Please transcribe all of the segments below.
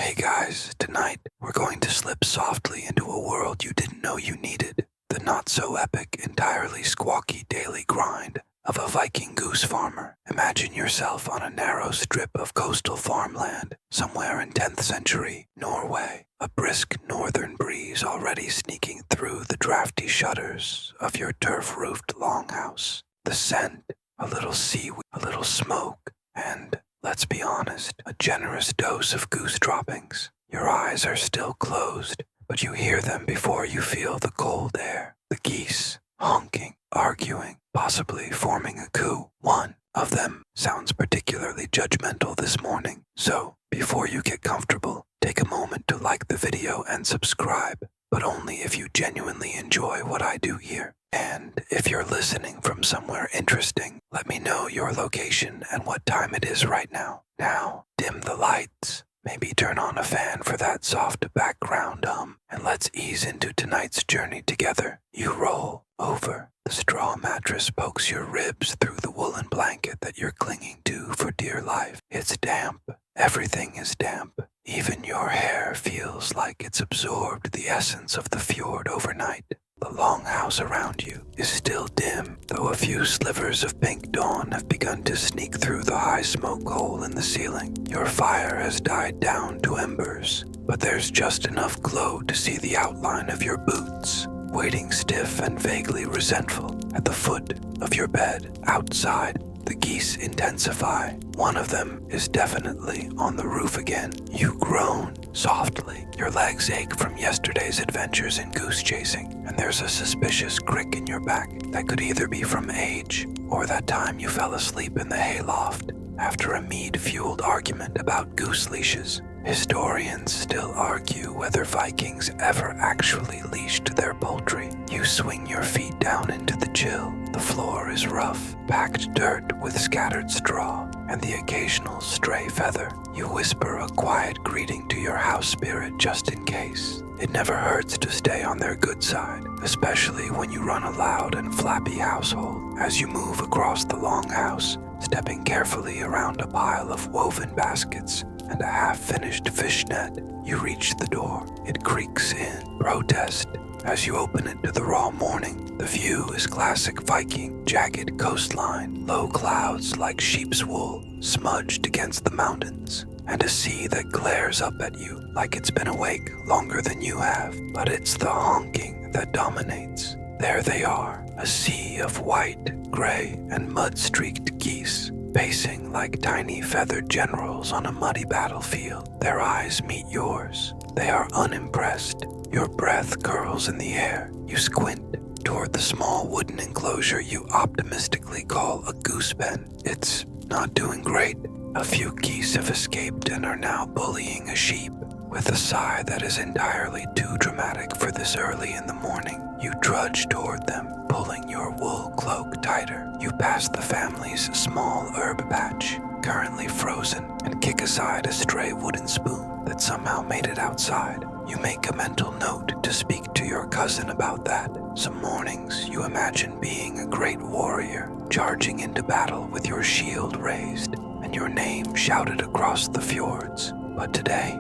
Hey guys, tonight we're going to slip softly into a world you didn't know you needed. The not-so-epic, entirely squawky daily grind of a Viking goose farmer. Imagine yourself on a narrow strip of coastal farmland, somewhere in 10th century Norway. A brisk northern breeze already sneaking through the drafty shutters of your turf-roofed longhouse. The scent, a little seaweed, a little smoke, and, let's be honest, a generous dose of goose droppings. Your eyes are still closed, but you hear them before you feel the cold air. The geese, honking, arguing, possibly forming a coup. One of them sounds particularly judgmental this morning, so before you get comfortable, take a moment to like the video and subscribe, but only if you genuinely enjoy what I do here. And if you're listening from somewhere interesting, let me know your location and what time it is right now. Now, dim the lights. Maybe turn on a fan for that soft background hum, and let's ease into tonight's journey together. You roll over. The straw mattress pokes your ribs through the woolen blanket that you're clinging to for dear life. It's damp. Everything is damp. Even your hair feels like it's absorbed the essence of the fjord overnight. The longhouse around you is still dim, though a few slivers of pink dawn have begun to sneak through the high smoke hole in the ceiling. Your fire has died down to embers, but there's just enough glow to see the outline of your boots, waiting stiff and vaguely resentful at the foot of your bed. Outside, the geese intensify. One of them is definitely on the roof again. You groan softly. Your legs ache from yesterday's adventures in goose chasing, and there's a suspicious crick in your back that could either be from age or that time you fell asleep in the hayloft after a mead-fueled argument about goose leashes. Historians still argue whether Vikings ever actually leashed their poultry. You swing your feet down into the chill. The floor is rough, packed dirt with scattered straw, and the occasional stray feather. You whisper a quiet greeting to your house spirit just in case. It never hurts to stay on their good side, especially when you run a loud and flappy household. As you move across the longhouse, stepping carefully around a pile of woven baskets and a half-finished fish net, you reach the door. It creaks in protest. As you open it to the raw morning, the view is classic Viking, jagged coastline, low clouds like sheep's wool smudged against the mountains, and a sea that glares up at you like it's been awake longer than you have. But it's the honking that dominates. There they are, a sea of white, gray, and mud-streaked geese, pacing like tiny feathered generals on a muddy battlefield. Their eyes meet yours. They are unimpressed. Your breath curls in the air. You squint toward the small wooden enclosure you optimistically call a goose pen. It's not doing great. A few geese have escaped and are now bullying a sheep. With a sigh that is entirely too dramatic for this early in the morning, you trudge toward them, pulling your wool cloak tighter. You pass the family's small herb patch, currently frozen, and kick aside a stray wooden spoon that somehow made it outside. You make a mental note to speak to your cousin about that. Some mornings you imagine being a great warrior, charging into battle with your shield raised and your name shouted across the fjords. But today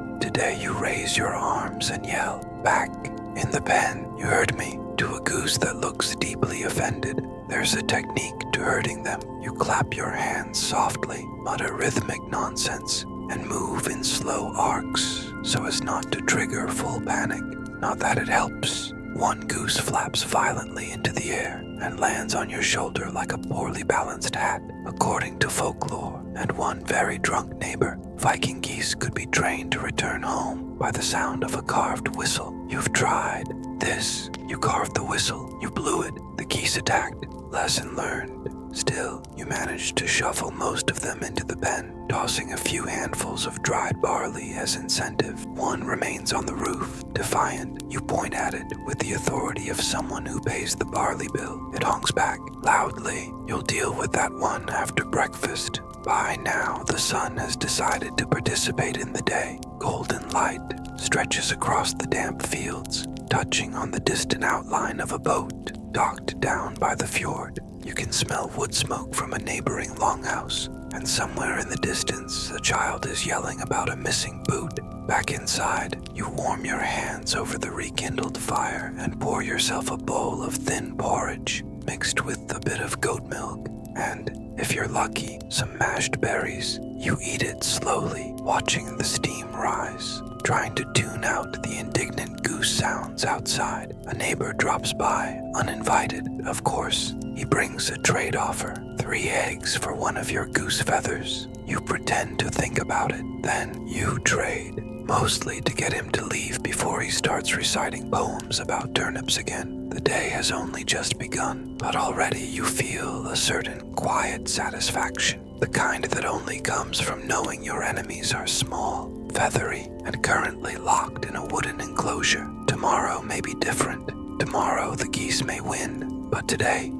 you raise your arms and yell, back in the pen, you heard me, to a goose that looks deeply offended. There's a technique to hurting them. You clap your hands softly, mutter rhythmic nonsense, and move in slow arcs so as not to trigger full panic. Not that it helps. One goose flaps violently into the air and lands on your shoulder like a poorly balanced hat, according to folklore, and one very drunk neighbor. Viking geese could be trained to return home by the sound of a carved whistle. You've tried this. You carved the whistle. You blew it. The geese attacked. Lesson learned. Still, you managed to shuffle most of them into the pen, tossing a few handfuls of dried barley as incentive. One remains on the roof, defiant. You point at it with the authority of someone who pays the barley bill. It honks back loudly. You'll deal with that one after breakfast. By now, the sun has decided to participate in the day. Golden light stretches across the damp fields, touching on the distant outline of a boat docked down by the fjord. You can smell wood smoke from a neighboring longhouse, and somewhere in the distance, a child is yelling about a missing boot. Back inside, you warm your hands over the rekindled fire and pour yourself a bowl of thin porridge mixed with a bit of goat milk, and, if you're lucky, some mashed berries. You eat it slowly, watching the steam rise, trying to tune out the indignant goose sounds outside. A neighbor drops by, uninvited, of course. He brings a trade offer, 3 eggs for one of your goose feathers. You pretend to think about it, then you trade, mostly to get him to leave before he starts reciting poems about turnips again. The day has only just begun, but already you feel a certain quiet satisfaction, the kind that only comes from knowing your enemies are small, feathery, and currently locked in a wooden enclosure. Tomorrow may be different. Tomorrow the geese may win, but today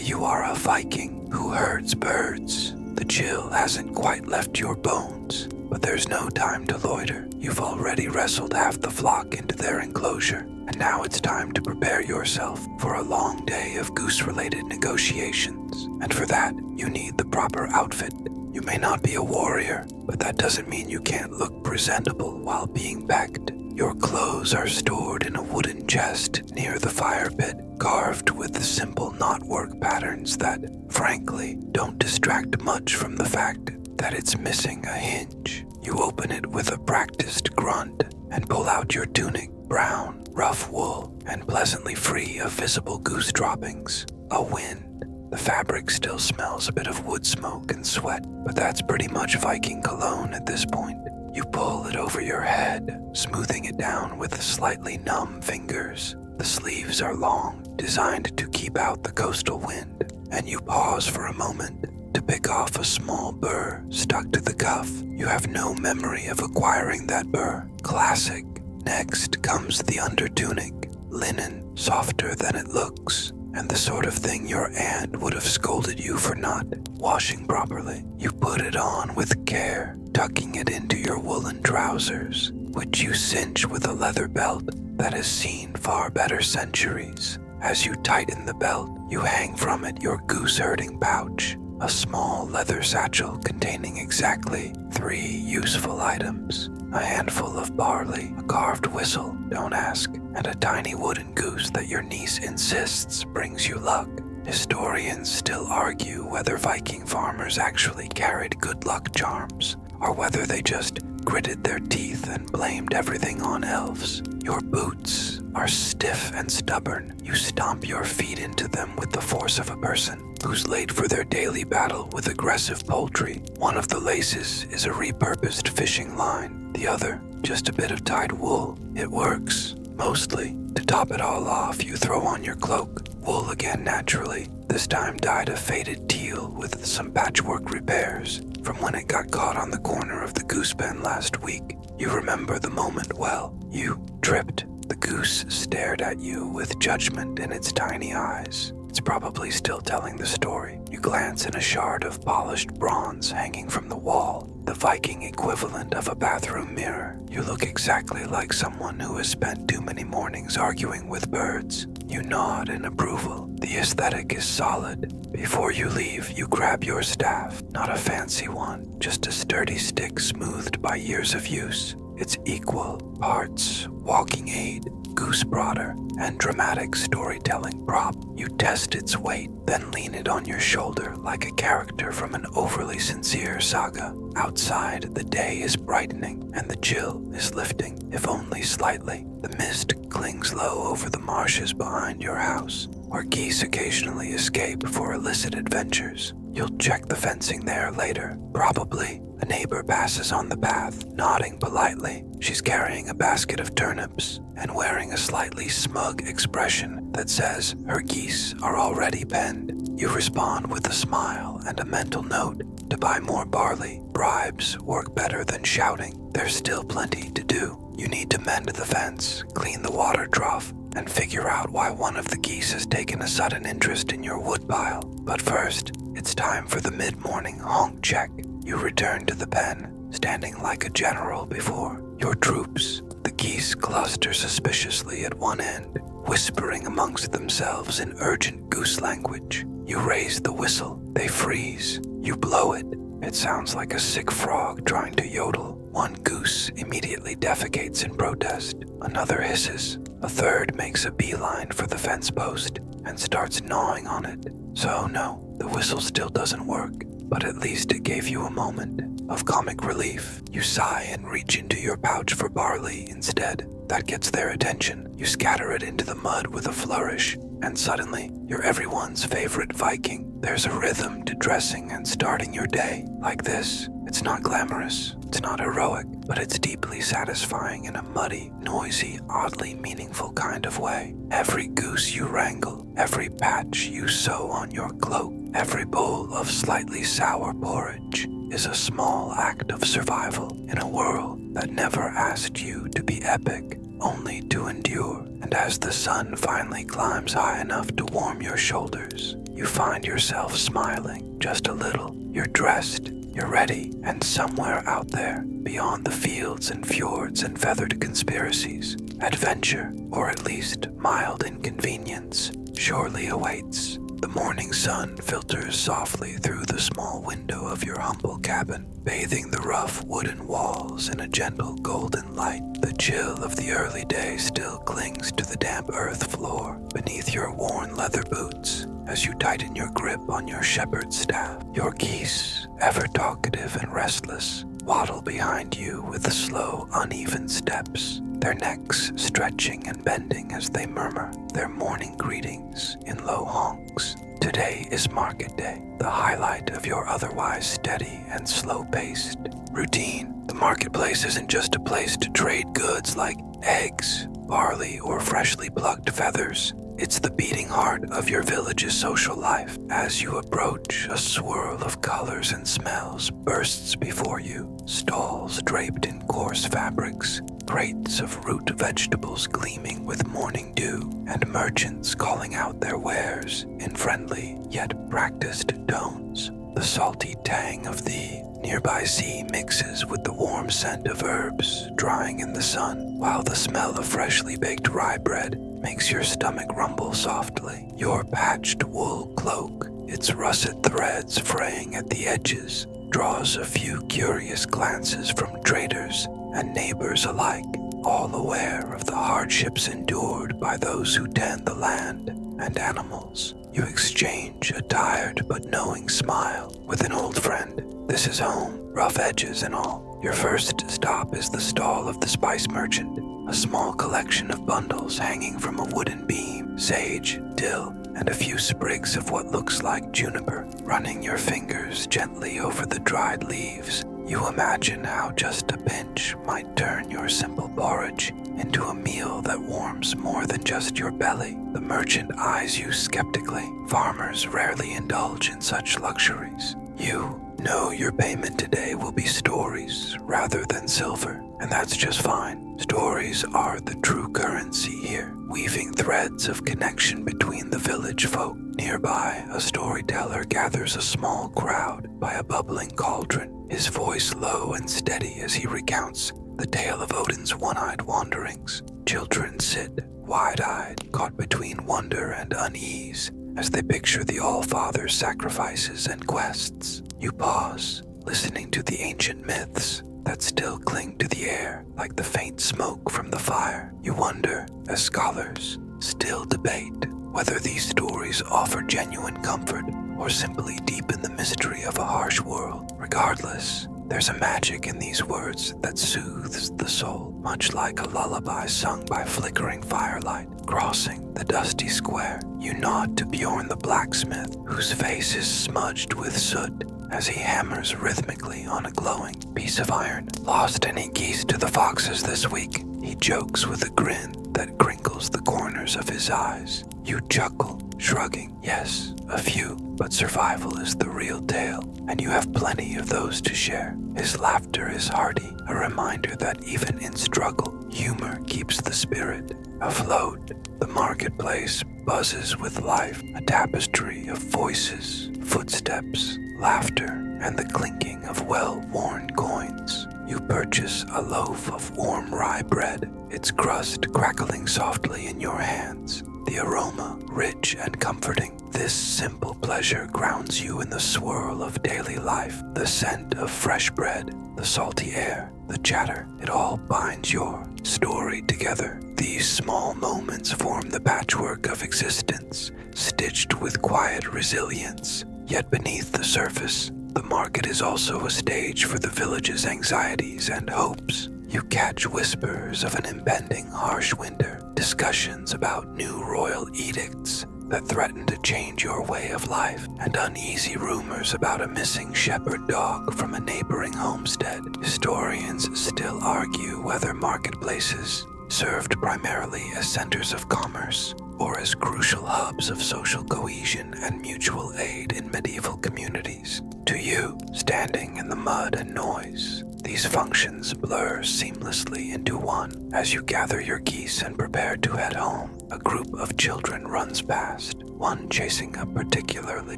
you are a Viking who herds birds. The chill hasn't quite left your bones, but there's no time to loiter. You've already wrestled half the flock into their enclosure, and now it's time to prepare yourself for a long day of goose-related negotiations. And for that, you need the proper outfit. You may not be a warrior, but that doesn't mean you can't look presentable while being pecked. Your clothes are stored in a wooden chest near the fire pit, carved with simple knotwork patterns that, frankly, don't distract much from the fact that it's missing a hinge. You open it with a practiced grunt and pull out your tunic, brown, rough wool, and pleasantly free of visible goose droppings. A wind. The fabric still smells a bit of wood smoke and sweat, but that's pretty much Viking cologne at this point. You pull it over your head, smoothing it down with slightly numb fingers. The sleeves are long, designed to keep out the coastal wind, and you pause for a moment to pick off a small burr stuck to the cuff. You have no memory of acquiring that burr. Classic. Next comes the undertunic, linen, softer than it looks, and the sort of thing your aunt would have scolded you for not washing properly. You put it on with care, tucking it into your woolen trousers, which you cinch with a leather belt that has seen far better centuries. As you tighten the belt, you hang from it your goose herding pouch, a small leather satchel containing exactly 3 useful items: a handful of barley, a carved whistle, don't ask, and a tiny wooden goose that your niece insists brings you luck. Historians still argue whether Viking farmers actually carried good luck charms, or whether they just gritted their teeth and blamed everything on elves. Your boots are stiff and stubborn. You stomp your feet into them with the force of a person who's late for their daily battle with aggressive poultry. One of the laces is a repurposed fishing line, the other just a bit of dyed wool. It works, mostly. To top it all off, you throw on your cloak. Wool again naturally, this time dyed a faded teal with some patchwork repairs from when it got caught on the corner of the goose pen last week. You remember the moment well. You tripped. The goose stared at you with judgment in its tiny eyes. It's probably still telling the story. You glance in a shard of polished bronze hanging from the wall, the Viking equivalent of a bathroom mirror. You look exactly like someone who has spent too many mornings arguing with birds. You nod in approval. The aesthetic is solid. Before you leave, you grab your staff. Not a fancy one, just a sturdy stick smoothed by years of use. It's equal parts walking aid, goose prodder, and dramatic storytelling prop. You test its weight, then lean it on your shoulder like a character from an overly sincere saga. Outside, the day is brightening, and the chill is lifting, if only slightly. The mist clings low over the marshes behind your house, where geese occasionally escape for illicit adventures. You'll check the fencing there later. Probably a neighbor passes on the path, nodding politely. She's carrying a basket of turnips and wearing a slightly smug expression that says her geese are already penned. You respond with a smile and a mental note to buy more barley. Bribes work better than shouting. There's still plenty to do. You need to mend the fence, clean the water trough, and figure out why one of the geese has taken a sudden interest in your woodpile. But first, it's time for the mid-morning honk check. You return to the pen, standing like a general before your troops. The geese cluster suspiciously at one end, whispering amongst themselves in urgent goose language. You raise the whistle, they freeze. You blow it. It sounds like a sick frog trying to yodel. One goose immediately defecates in protest. Another hisses. A third makes a beeline for the fence post and starts gnawing on it. So no, the whistle still doesn't work, but at least it gave you a moment of comic relief. You sigh and reach into your pouch for barley instead. That gets their attention. You scatter it into the mud with a flourish, and suddenly, you're everyone's favorite Viking. There's a rhythm to dressing and starting your day. Like this. It's not glamorous, it's not heroic, but it's deeply satisfying in a muddy, noisy, oddly meaningful kind of way. Every goose you wrangle, every patch you sew on your cloak, every bowl of slightly sour porridge is a small act of survival in a world that never asked you to be epic, only to endure. And as the sun finally climbs high enough to warm your shoulders, you find yourself smiling just a little. You're dressed, you're ready, and somewhere out there, beyond the fields and fjords and feathered conspiracies, adventure, or at least mild inconvenience, surely awaits. The morning sun filters softly through the small window of your humble cabin, bathing the rough wooden walls in a gentle golden light. The chill of the early day still clings to the damp earth floor beneath your worn leather boots as you tighten your grip on your shepherd's staff. Your geese, ever talkative and restless, waddle behind you with slow, uneven steps, their necks stretching and bending as they murmur their morning greetings in low honks. Today is market day, the highlight of your otherwise steady and slow-paced routine. The marketplace isn't just a place to trade goods like eggs, barley, or freshly plucked feathers. It's the beating heart of your village's social life. As you approach, a swirl of colors and smells bursts before you. Stalls draped in coarse fabrics, crates of root vegetables gleaming with morning dew, and merchants calling out their wares in friendly yet practiced tones. The salty tang of the nearby sea mixes with the warm scent of herbs drying in the sun, while the smell of freshly baked rye bread makes your stomach rumble softly. Your patched wool cloak, its russet threads fraying at the edges, draws a few curious glances from traders and neighbors alike, all aware of the hardships endured by those who tend the land and animals. You exchange a tired but knowing smile with an old friend. This is home, rough edges and all. Your first stop is the stall of the spice merchant, a small collection of bundles hanging from a wooden beam, sage, dill, and a few sprigs of what looks like juniper. Running your fingers gently over the dried leaves, you imagine how just a pinch might turn your simple porridge into a meal that warms more than just your belly. The merchant eyes you skeptically. Farmers rarely indulge in such luxuries. You know your payment today will be stories rather than silver, and that's just fine. Stories are the true currency here, weaving threads of connection between the village folk. Nearby, a storyteller gathers a small crowd by a bubbling cauldron, his voice low and steady as he recounts the tale of Odin's one-eyed wanderings. Children sit, wide-eyed, caught between wonder and unease, as they picture the All-Father's sacrifices and quests. You pause, listening to the ancient myths that still cling to the air like the faint smoke from the fire. You wonder, as scholars still debate, whether these stories offer genuine comfort or simply deepen the mystery of a harsh world. Regardless, there's a magic in these words that soothes the soul, much like a lullaby sung by flickering firelight. Crossing the dusty square, you nod to Bjorn the blacksmith, whose face is smudged with soot as he hammers rhythmically on a glowing piece of iron. Lost any geese to the foxes this week? He jokes with a grin that crinkles the corners of his eyes. You chuckle, shrugging. Yes, a few, but survival is the real tale, and you have plenty of those to share. His laughter is hearty, a reminder that even in struggle, humor keeps the spirit afloat. The marketplace buzzes with life, a tapestry of voices, footsteps, laughter, and the clinking of well-worn coins. You purchase a loaf of warm rye bread, its crust crackling softly in your hands, the aroma rich and comforting. This simple pleasure grounds you in the swirl of daily life, the scent of fresh bread, the salty air, the chatter. It all binds your story together. These small moments form the patchwork of existence, stitched with quiet resilience. Yet beneath the surface, the market is also a stage for the village's anxieties and hopes. You catch whispers of an impending harsh winter, discussions about new royal edicts that threaten to change your way of life, and uneasy rumors about a missing shepherd dog from a neighboring homestead. Historians still argue whether marketplaces served primarily as centers of commerce or as crucial hubs of social cohesion and mutual aid in medieval communities. To you, standing in the mud and noise, these functions blur seamlessly into one. As you gather your geese and prepare to head home, a group of children runs past, one chasing a particularly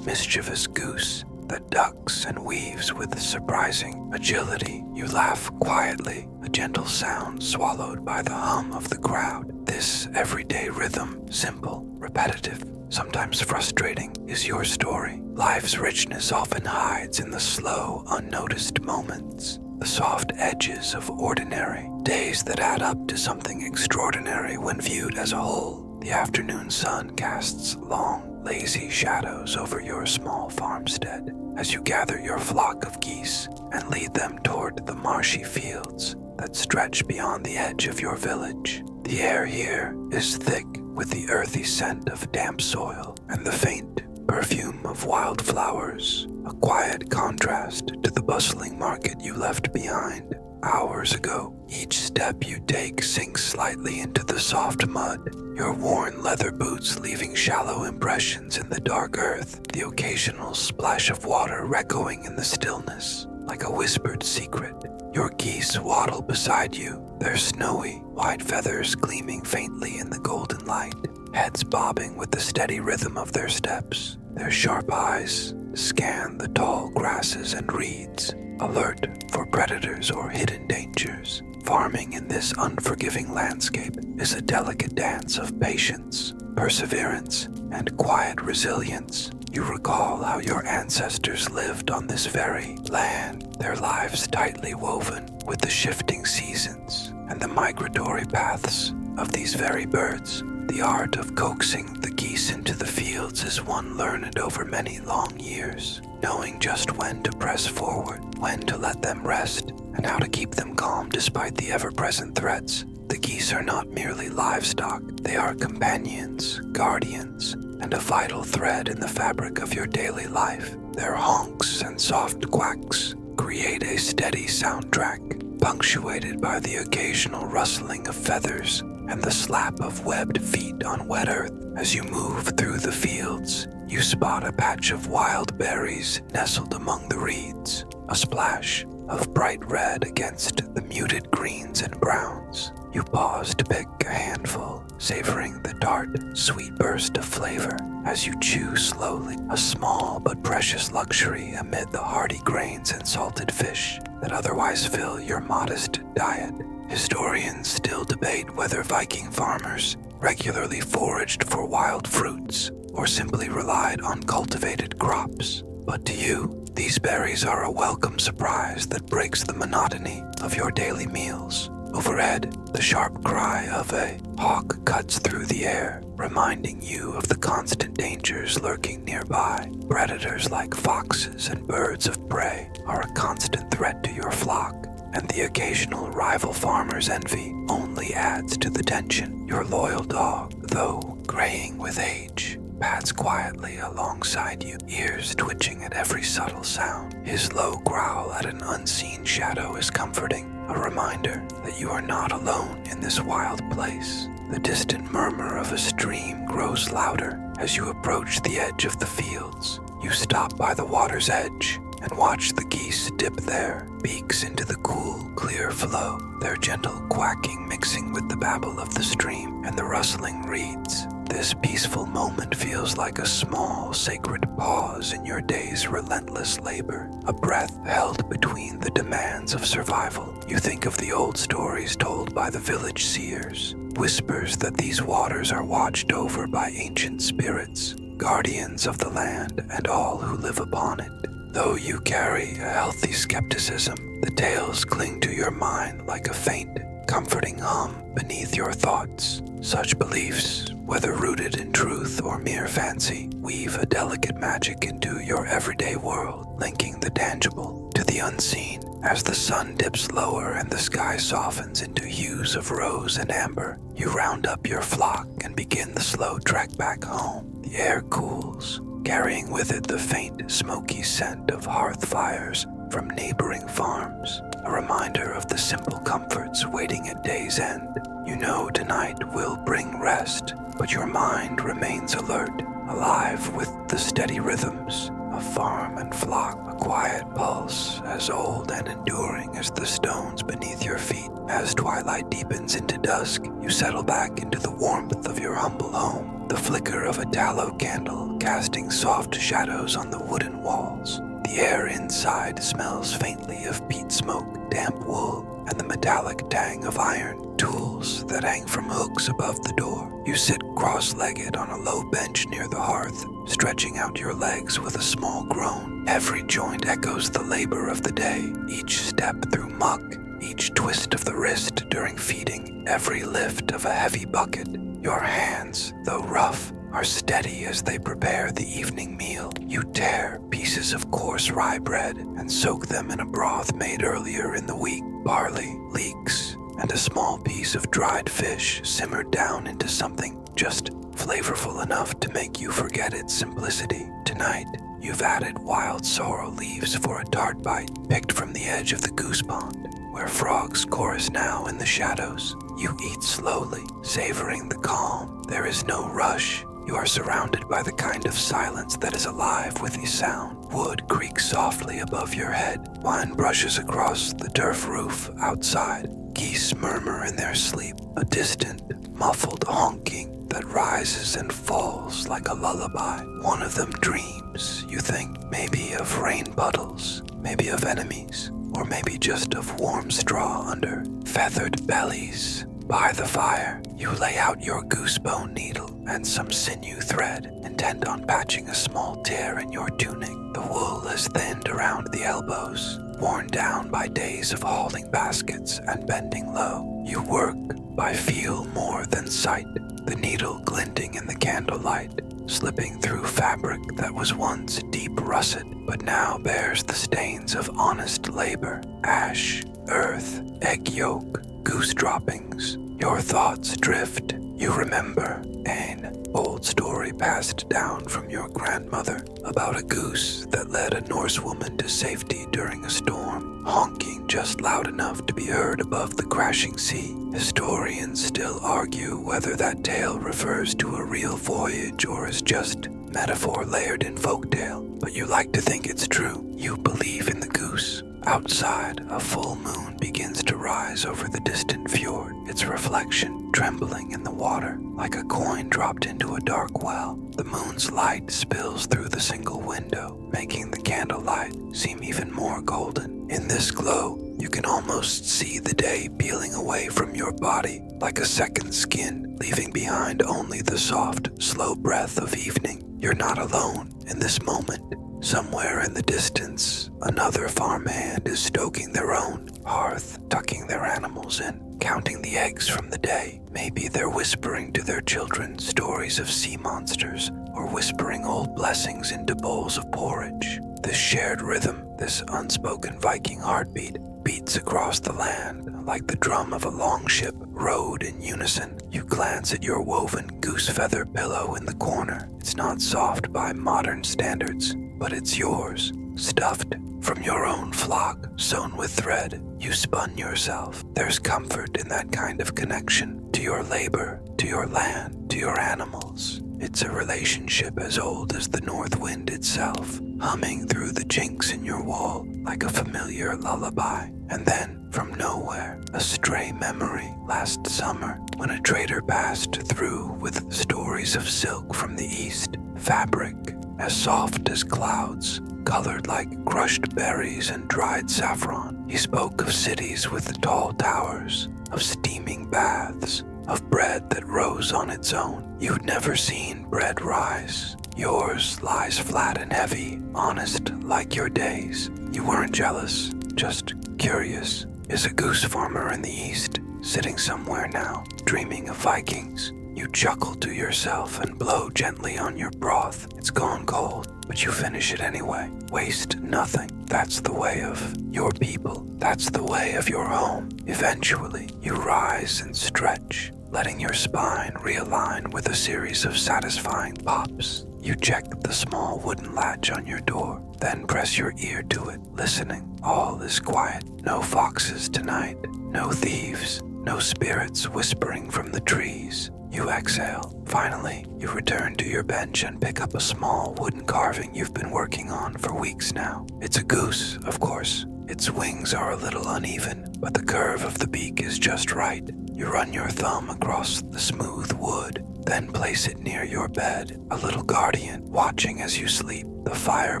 mischievous goose that ducks and weaves with surprising agility. You laugh quietly, a gentle sound swallowed by the hum of the crowd. This everyday rhythm, simple, repetitive, sometimes frustrating, is your story. Life's richness often hides in the slow, unnoticed moments, the soft edges of ordinary days that add up to something extraordinary when viewed as a whole. The afternoon sun casts long, lazy shadows over your small farmstead as you gather your flock of geese and lead them toward the marshy fields that stretch beyond the edge of your village. The air here is thick with the earthy scent of damp soil and the faint perfume of wildflowers, a quiet contrast to the bustling market you left behind hours ago. Each step you take sinks slightly into the soft mud, your worn leather boots leaving shallow impressions in the dark earth, the occasional splash of water echoing in the stillness like a whispered secret. Your geese waddle beside you, their snowy, white feathers gleaming faintly in the golden light, heads bobbing with the steady rhythm of their steps. Their sharp eyes scan the tall grasses and reeds, alert for predators or hidden dangers. Farming in this unforgiving landscape is a delicate dance of patience, perseverance, and quiet resilience. You recall how your ancestors lived on this very land, their lives tightly woven with the shifting seasons and the migratory paths of these very birds. The art of coaxing the geese into the fields is one learned over many long years, knowing just when to press forward, when to let them rest, and how to keep them calm despite the ever-present threats. The geese are not merely livestock, they are companions, guardians, and a vital thread in the fabric of your daily life. Their honks and soft quacks create a steady soundtrack, punctuated by the occasional rustling of feathers and the slap of webbed feet on wet earth. As you move through the fields, you spot a patch of wild berries nestled among the reeds, a splash of bright red against the muted greens and browns. You pause to pick a handful, savoring the tart, sweet burst of flavor as you chew slowly, a small but precious luxury amid the hearty grains and salted fish that otherwise fill your modest diet. Historians still debate whether Viking farmers regularly foraged for wild fruits or simply relied on cultivated crops. But to you, these berries are a welcome surprise that breaks the monotony of your daily meals. Overhead, the sharp cry of a hawk cuts through the air, reminding you of the constant dangers lurking nearby. Predators like foxes and birds of prey are a constant threat to your flock, and the occasional rival farmer's envy only adds to the tension. Your loyal dog, though graying with age, pads quietly alongside you, ears twitching at every subtle sound. His low growl at an unseen shadow is comforting, a reminder that you are not alone in this wild place. The distant murmur of a stream grows louder as you approach the edge of the fields. You stop by the water's edge and watch the geese dip their beaks into the cool, clear flow, their gentle quacking mixing with the babble of the stream and the rustling reeds. This peaceful moment feels like a small, sacred pause in your day's relentless labor, a breath held between the demands of survival. You think of the old stories told by the village seers, whispers that these waters are watched over by ancient spirits, guardians of the land and all who live upon it. Though you carry a healthy skepticism, the tales cling to your mind like a faint, comforting hum beneath your thoughts. Such beliefs, whether rooted in truth or mere fancy, weave a delicate magic into your everyday world, linking the tangible to the unseen. As the sun dips lower and the sky softens into hues of rose and amber, you round up your flock and begin the slow trek back home. The air cools, carrying with it the faint, smoky scent of hearth fires from neighboring farms, a reminder of the simple comforts waiting at day's end. You know tonight will bring rest, but your mind remains alert, alive with the steady rhythms of farm and flock, a quiet pulse as old and enduring as the stones beneath your feet. As twilight deepens into dusk, you settle back into the warmth of your humble home, the flicker of a tallow candle casting soft shadows on the wooden walls. The air inside smells faintly of peat smoke, damp wool, and the metallic tang of iron tools that hang from hooks above the door. You sit cross-legged on a low bench near the hearth, stretching out your legs with a small groan. Every joint echoes the labor of the day, each step through muck, each twist of the wrist during feeding, every lift of a heavy bucket. Your hands, though rough, are steady as they prepare the evening meal. You tear pieces of coarse rye bread and soak them in a broth made earlier in the week. Barley, leeks, and a small piece of dried fish simmered down into something just flavorful enough to make you forget its simplicity. Tonight, you've added wild sorrel leaves for a tart bite picked from the edge of the goose pond, where frogs chorus now in the shadows. You eat slowly, savoring the calm. There is no rush. You are surrounded by the kind of silence that is alive with the sound. Wood creaks softly above your head. Wine brushes across the turf roof outside. Geese murmur in their sleep, a distant, muffled honking that rises and falls like a lullaby. One of them dreams, you think, maybe of rain puddles, maybe of enemies, or maybe just of warm straw under feathered bellies. By the fire, you lay out your goose-bone needle and some sinew thread, intent on patching a small tear in your tunic. The wool is thinned around the elbows, worn down by days of hauling baskets and bending low. You work by feel more than sight, the needle glinting in the candlelight, slipping through fabric that was once deep russet, but now bears the stains of honest labor. Ash, earth, egg yolk, goose droppings. Your thoughts drift. You remember an old story passed down from your grandmother about a goose that led a Norse woman to safety during a storm, honking just loud enough to be heard above the crashing sea. Historians still argue whether that tale refers to a real voyage or is just metaphor layered in folktale, but you like to think it's true. You believe in the goose. Outside, a full moon begins to rise over the distant fjord, its reflection trembling in the water like a coin dropped into a dark well. The moon's light spills through the single window, making the candlelight seem even more golden. In this glow, you can almost see the day peeling away from your body like a second skin, leaving behind only the soft, slow breath of evening. You're not alone in this moment. Somewhere in the distance, another farmhand is stoking their own hearth, tucking their animals in, counting the eggs from the day. Maybe they're whispering to their children stories of sea monsters, or whispering old blessings into bowls of porridge. This shared rhythm, this unspoken Viking heartbeat, beats across the land like the drum of a longship rowed in unison. You glance at your woven goose feather pillow in the corner. It's not soft by modern standards, but it's yours, stuffed from your own flock, sewn with thread. You spun yourself. There's comfort in that kind of connection to your labor, to your land, to your animals. It's a relationship as old as the north wind itself, humming through the chinks in your wall like a familiar lullaby. And then, from nowhere, a stray memory last summer when a trader passed through with stories of silk from the east, fabric as soft as clouds, colored like crushed berries and dried saffron. He spoke of cities with tall towers, of steaming baths, of bread that rose on its own. You'd never seen bread rise. Yours lies flat and heavy, honest like your days. You weren't jealous, just curious. Is a goose farmer in the east, sitting somewhere now, dreaming of Vikings? You chuckle to yourself and blow gently on your broth. It's gone cold, but you finish it anyway. Waste nothing. That's the way of your people. That's the way of your home. Eventually, you rise and stretch, letting your spine realign with a series of satisfying pops. You check the small wooden latch on your door, then press your ear to it, listening. All is quiet. No foxes tonight. No thieves. No spirits whispering from the trees. You exhale. Finally, you return to your bench and pick up a small wooden carving you've been working on for weeks now. It's a goose, of course. Its wings are a little uneven, but the curve of the beak is just right. You run your thumb across the smooth wood, then place it near your bed, a little guardian watching as you sleep. The fire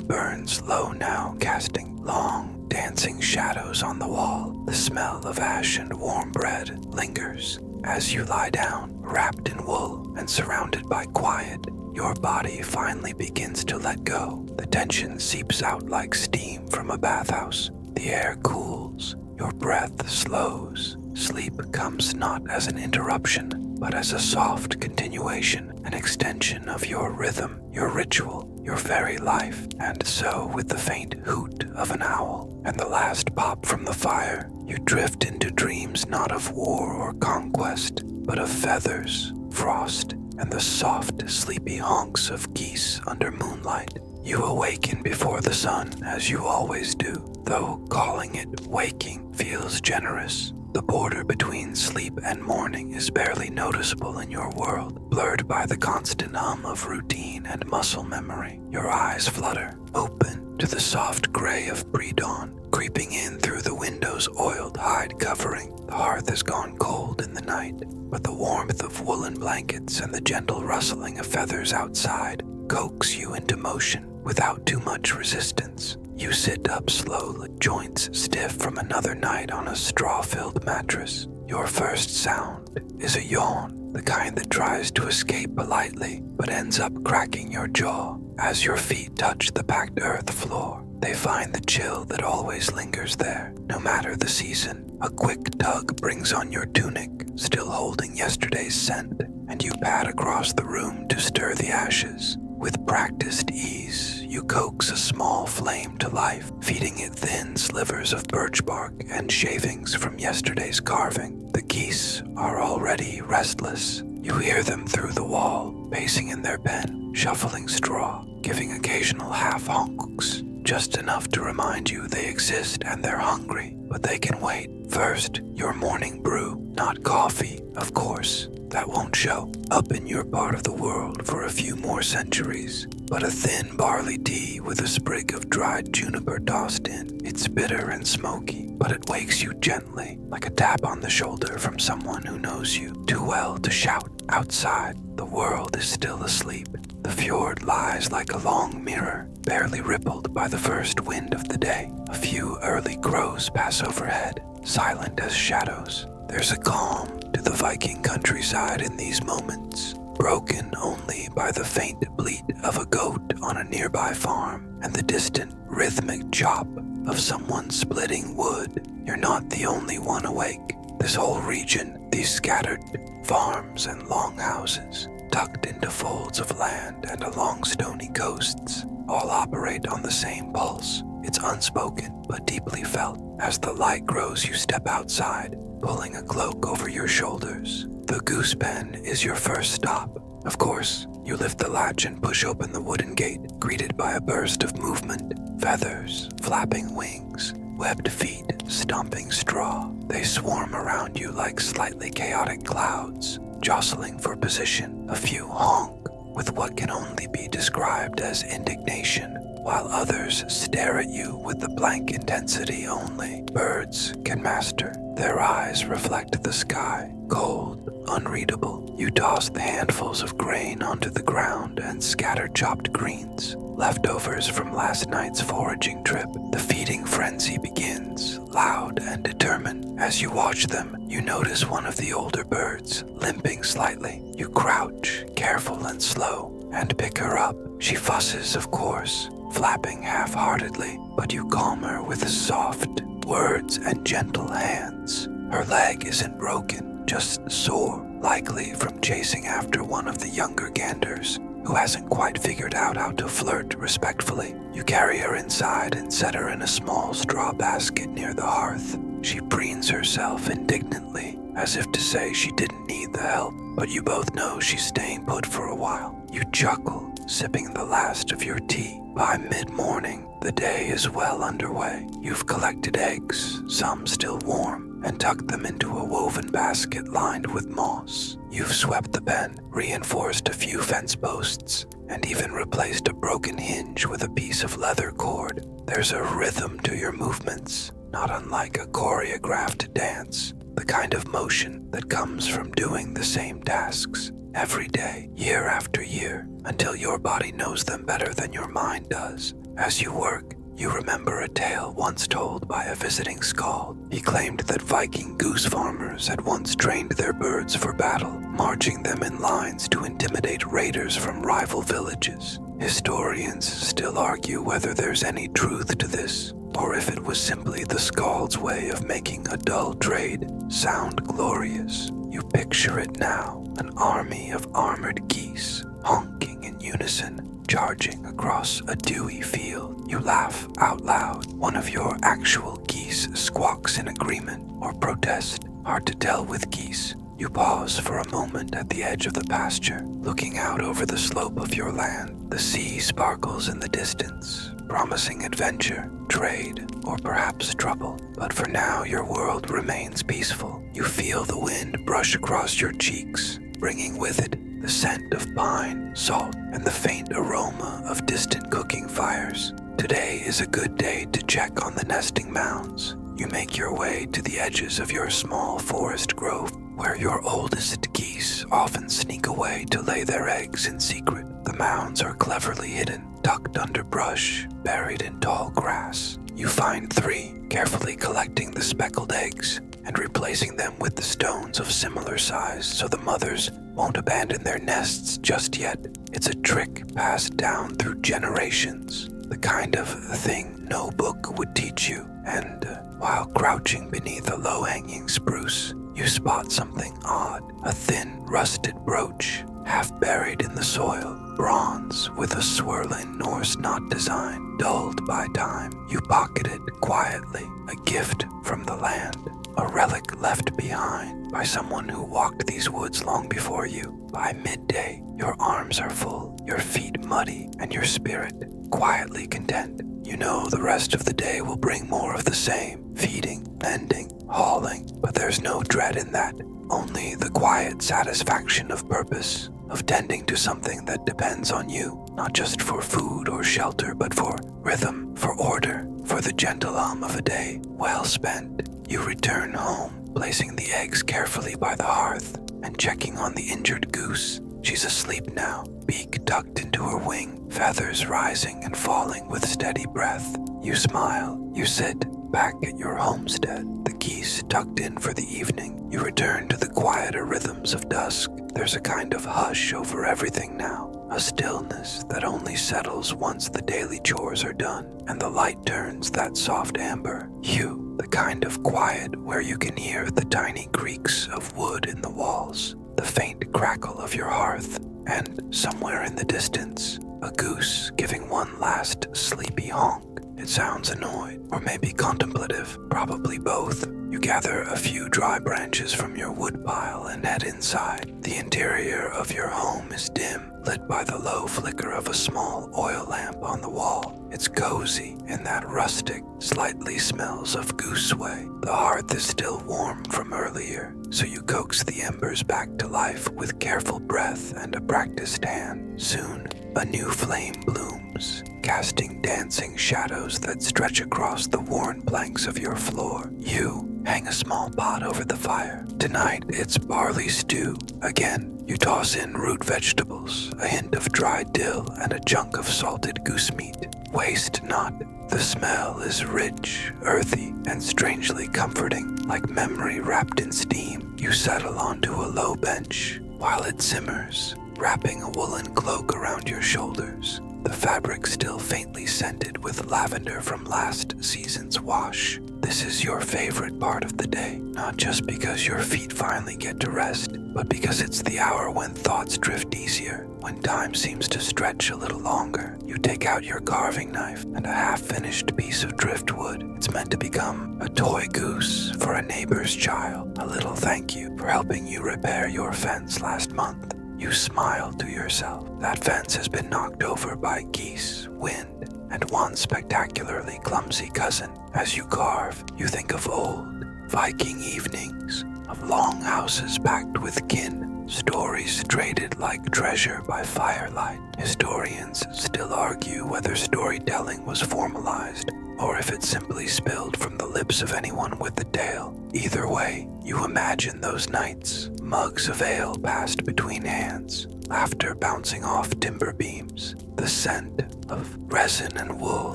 burns low now, casting long, dancing shadows on the wall. The smell of ash and warm bread lingers. As you lie down, wrapped in wool and surrounded by quiet, your body finally begins to let go. The tension seeps out like steam from a bathhouse. The air cools. Your breath slows. Sleep comes not as an interruption, but as a soft continuation, an extension of your rhythm, your ritual, your very life. And so, with the faint hoot of an owl and the last pop from the fire, you drift into dreams not of war or conquest, but of feathers, frost, and the soft, sleepy honks of geese under moonlight. You awaken before the sun, as you always do, though calling it waking feels generous. The border between sleep and morning is barely noticeable in your world, blurred by the constant hum of routine and muscle memory. Your eyes flutter, open to the soft gray of pre-dawn, creeping in through the window's oiled hide covering. The hearth has gone cold in the night, but the warmth of woolen blankets and the gentle rustling of feathers outside coax you into motion without too much resistance. You sit up slowly, joints stiff from another night on a straw-filled mattress. Your first sound is a yawn, the kind that tries to escape politely but ends up cracking your jaw. As your feet touch the packed earth floor, they find the chill that always lingers there, no matter the season. A quick tug brings on your tunic, still holding yesterday's scent, and you pad across the room to stir the ashes. With practiced ease, you coax a small flame to life, feeding it thin slivers of birch bark and shavings from yesterday's carving. The geese are already restless. You hear them through the wall, pacing in their pen, shuffling straw, giving occasional half-honks, just enough to remind you they exist and they're hungry, but they can wait. First, your morning brew, not coffee, of course. That won't show up in your part of the world for a few more centuries, but a thin barley tea with a sprig of dried juniper tossed in. It's bitter and smoky, but it wakes you gently, like a tap on the shoulder from someone who knows you too well to shout. Outside, the world is still asleep. The fjord lies like a long mirror, barely rippled by the first wind of the day. A few early crows pass overhead, silent as shadows. There's a calm to the Viking countryside in these moments, broken only by the faint bleat of a goat on a nearby farm and the distant rhythmic chop of someone splitting wood. You're not the only one awake. This whole region, these scattered farms and longhouses, tucked into folds of land and along stony coasts, all operate on the same pulse. It's unspoken but deeply felt. As the light grows, you step outside, pulling a cloak over your shoulders. The goose pen is your first stop. Of course, you lift the latch and push open the wooden gate, greeted by a burst of movement. Feathers, flapping wings, webbed feet, stomping straw. They swarm around you like slightly chaotic clouds, jostling for position. A few honk, with what can only be described as indignation, while others stare at you with the blank intensity only birds can master. Their eyes reflect the sky, cold, unreadable. You toss the handfuls of grain onto the ground and scatter chopped greens, leftovers from last night's foraging trip. The feeding frenzy begins, loud and determined. As you watch them, you notice one of the older birds, limping slightly. You crouch, careful and slow, and pick her up. She fusses, of course, flapping half-heartedly, but you calm her with soft words and gentle hands. Her leg isn't broken, just sore, likely from chasing after one of the younger ganders who hasn't quite figured out how to flirt respectfully. You carry her inside and set her in a small straw basket near the hearth. She preens herself indignantly, as if to say she didn't need the help, but you both know she's staying put for a while. You chuckle, sipping the last of your tea. By mid-morning, the day is well underway. You've collected eggs, some still warm, and tucked them into a woven basket lined with moss. You've swept the pen, reinforced a few fence posts, and even replaced a broken hinge with a piece of leather cord. There's a rhythm to your movements, not unlike a choreographed dance, the kind of motion that comes from doing the same tasks every day, year after year, until your body knows them better than your mind does. As you work, you remember a tale once told by a visiting skald. He claimed that Viking goose farmers had once trained their birds for battle, marching them in lines to intimidate raiders from rival villages. Historians still argue whether there's any truth to this, or if it was simply the skald's way of making a dull trade sound glorious. You picture it now, an army of armored geese, honking in unison, charging across a dewy field. You laugh out loud. One of your actual geese squawks in agreement or protest. Hard to tell with geese. You pause for a moment at the edge of the pasture, looking out over the slope of your land. The sea sparkles in the distance, promising adventure, trade, or perhaps trouble. But for now, your world remains peaceful. You feel the wind brush across your cheeks, bringing with it the scent of pine, salt, and the faint aroma of distant cooking fires. Today is a good day to check on the nesting mounds. You make your way to the edges of your small forest grove, where your oldest geese often sneak away to lay their eggs in secret. The mounds are cleverly hidden, tucked under brush, buried in tall grass. You find 3, carefully collecting the speckled eggs and replacing them with the stones of similar size so the mothers won't abandon their nests just yet. It's a trick passed down through generations, the kind of thing no book would teach you. And while crouching beneath a low-hanging spruce, you spot something odd, a thin, rusted brooch, half buried in the soil, bronze with a swirling Norse knot design, dulled by time. You pocket it quietly, a gift from the land, a relic left behind by someone who walked these woods long before you. By midday, your arms are full, your feet muddy, and your spirit quietly content. You know the rest of the day will bring more of the same, feeding, mending, hauling, but there's no dread in that, only the quiet satisfaction of purpose, of tending to something that depends on you, not just for food or shelter, but for rhythm, for order, for the gentle hum of a day well spent. You return home, placing the eggs carefully by the hearth and checking on the injured goose. She's asleep now, beak tucked into her wing, feathers rising and falling with steady breath. You smile. You sit back at your homestead, the geese tucked in for the evening. You return to the quieter rhythms of dusk. There's a kind of hush over everything now, a stillness that only settles once the daily chores are done and the light turns that soft amber hue, the kind of quiet where you can hear the tiny creaks of wood in the walls, the faint crackle of your hearth, and somewhere in the distance, a goose giving one last sleepy honk. It sounds annoyed, or maybe contemplative, probably both. You gather a few dry branches from your woodpile and head inside. The interior of your home is dim, lit by the low flicker of a small oil lamp on the wall. It's cozy in that rustic, slightly smells of goose way. The hearth is still warm from earlier, so you coax the embers back to life with careful breath and a practiced hand. Soon, a new flame blooms, casting dancing shadows that stretch across the worn planks of your floor. You hang a small pot over the fire. Tonight, it's barley stew. Again, you toss in root vegetables, a hint of dried dill, and a chunk of salted goose meat. Waste not. The smell is rich, earthy, and strangely comforting, like memory wrapped in steam. You settle onto a low bench while it simmers, wrapping a woolen cloak around your shoulders, the fabric still faintly scented with lavender from last season's wash. This is your favorite part of the day, not just because your feet finally get to rest, but because it's the hour when thoughts drift easier, when time seems to stretch a little longer. You take out your carving knife and a half-finished piece of driftwood. It's meant to become a toy goose for a neighbor's child, a little thank you for helping you repair your fence last month. You smile to yourself. That fence has been knocked over by geese, wind, and one spectacularly clumsy cousin. As you carve, you think of old Viking evenings, of long houses packed with kin, stories traded like treasure by firelight. Historians still argue whether storytelling was formalized or if it simply spilled from the lips of anyone with the tale. Either way, you imagine those nights, mugs of ale passed between hands, laughter bouncing off timber beams, the scent of resin and wool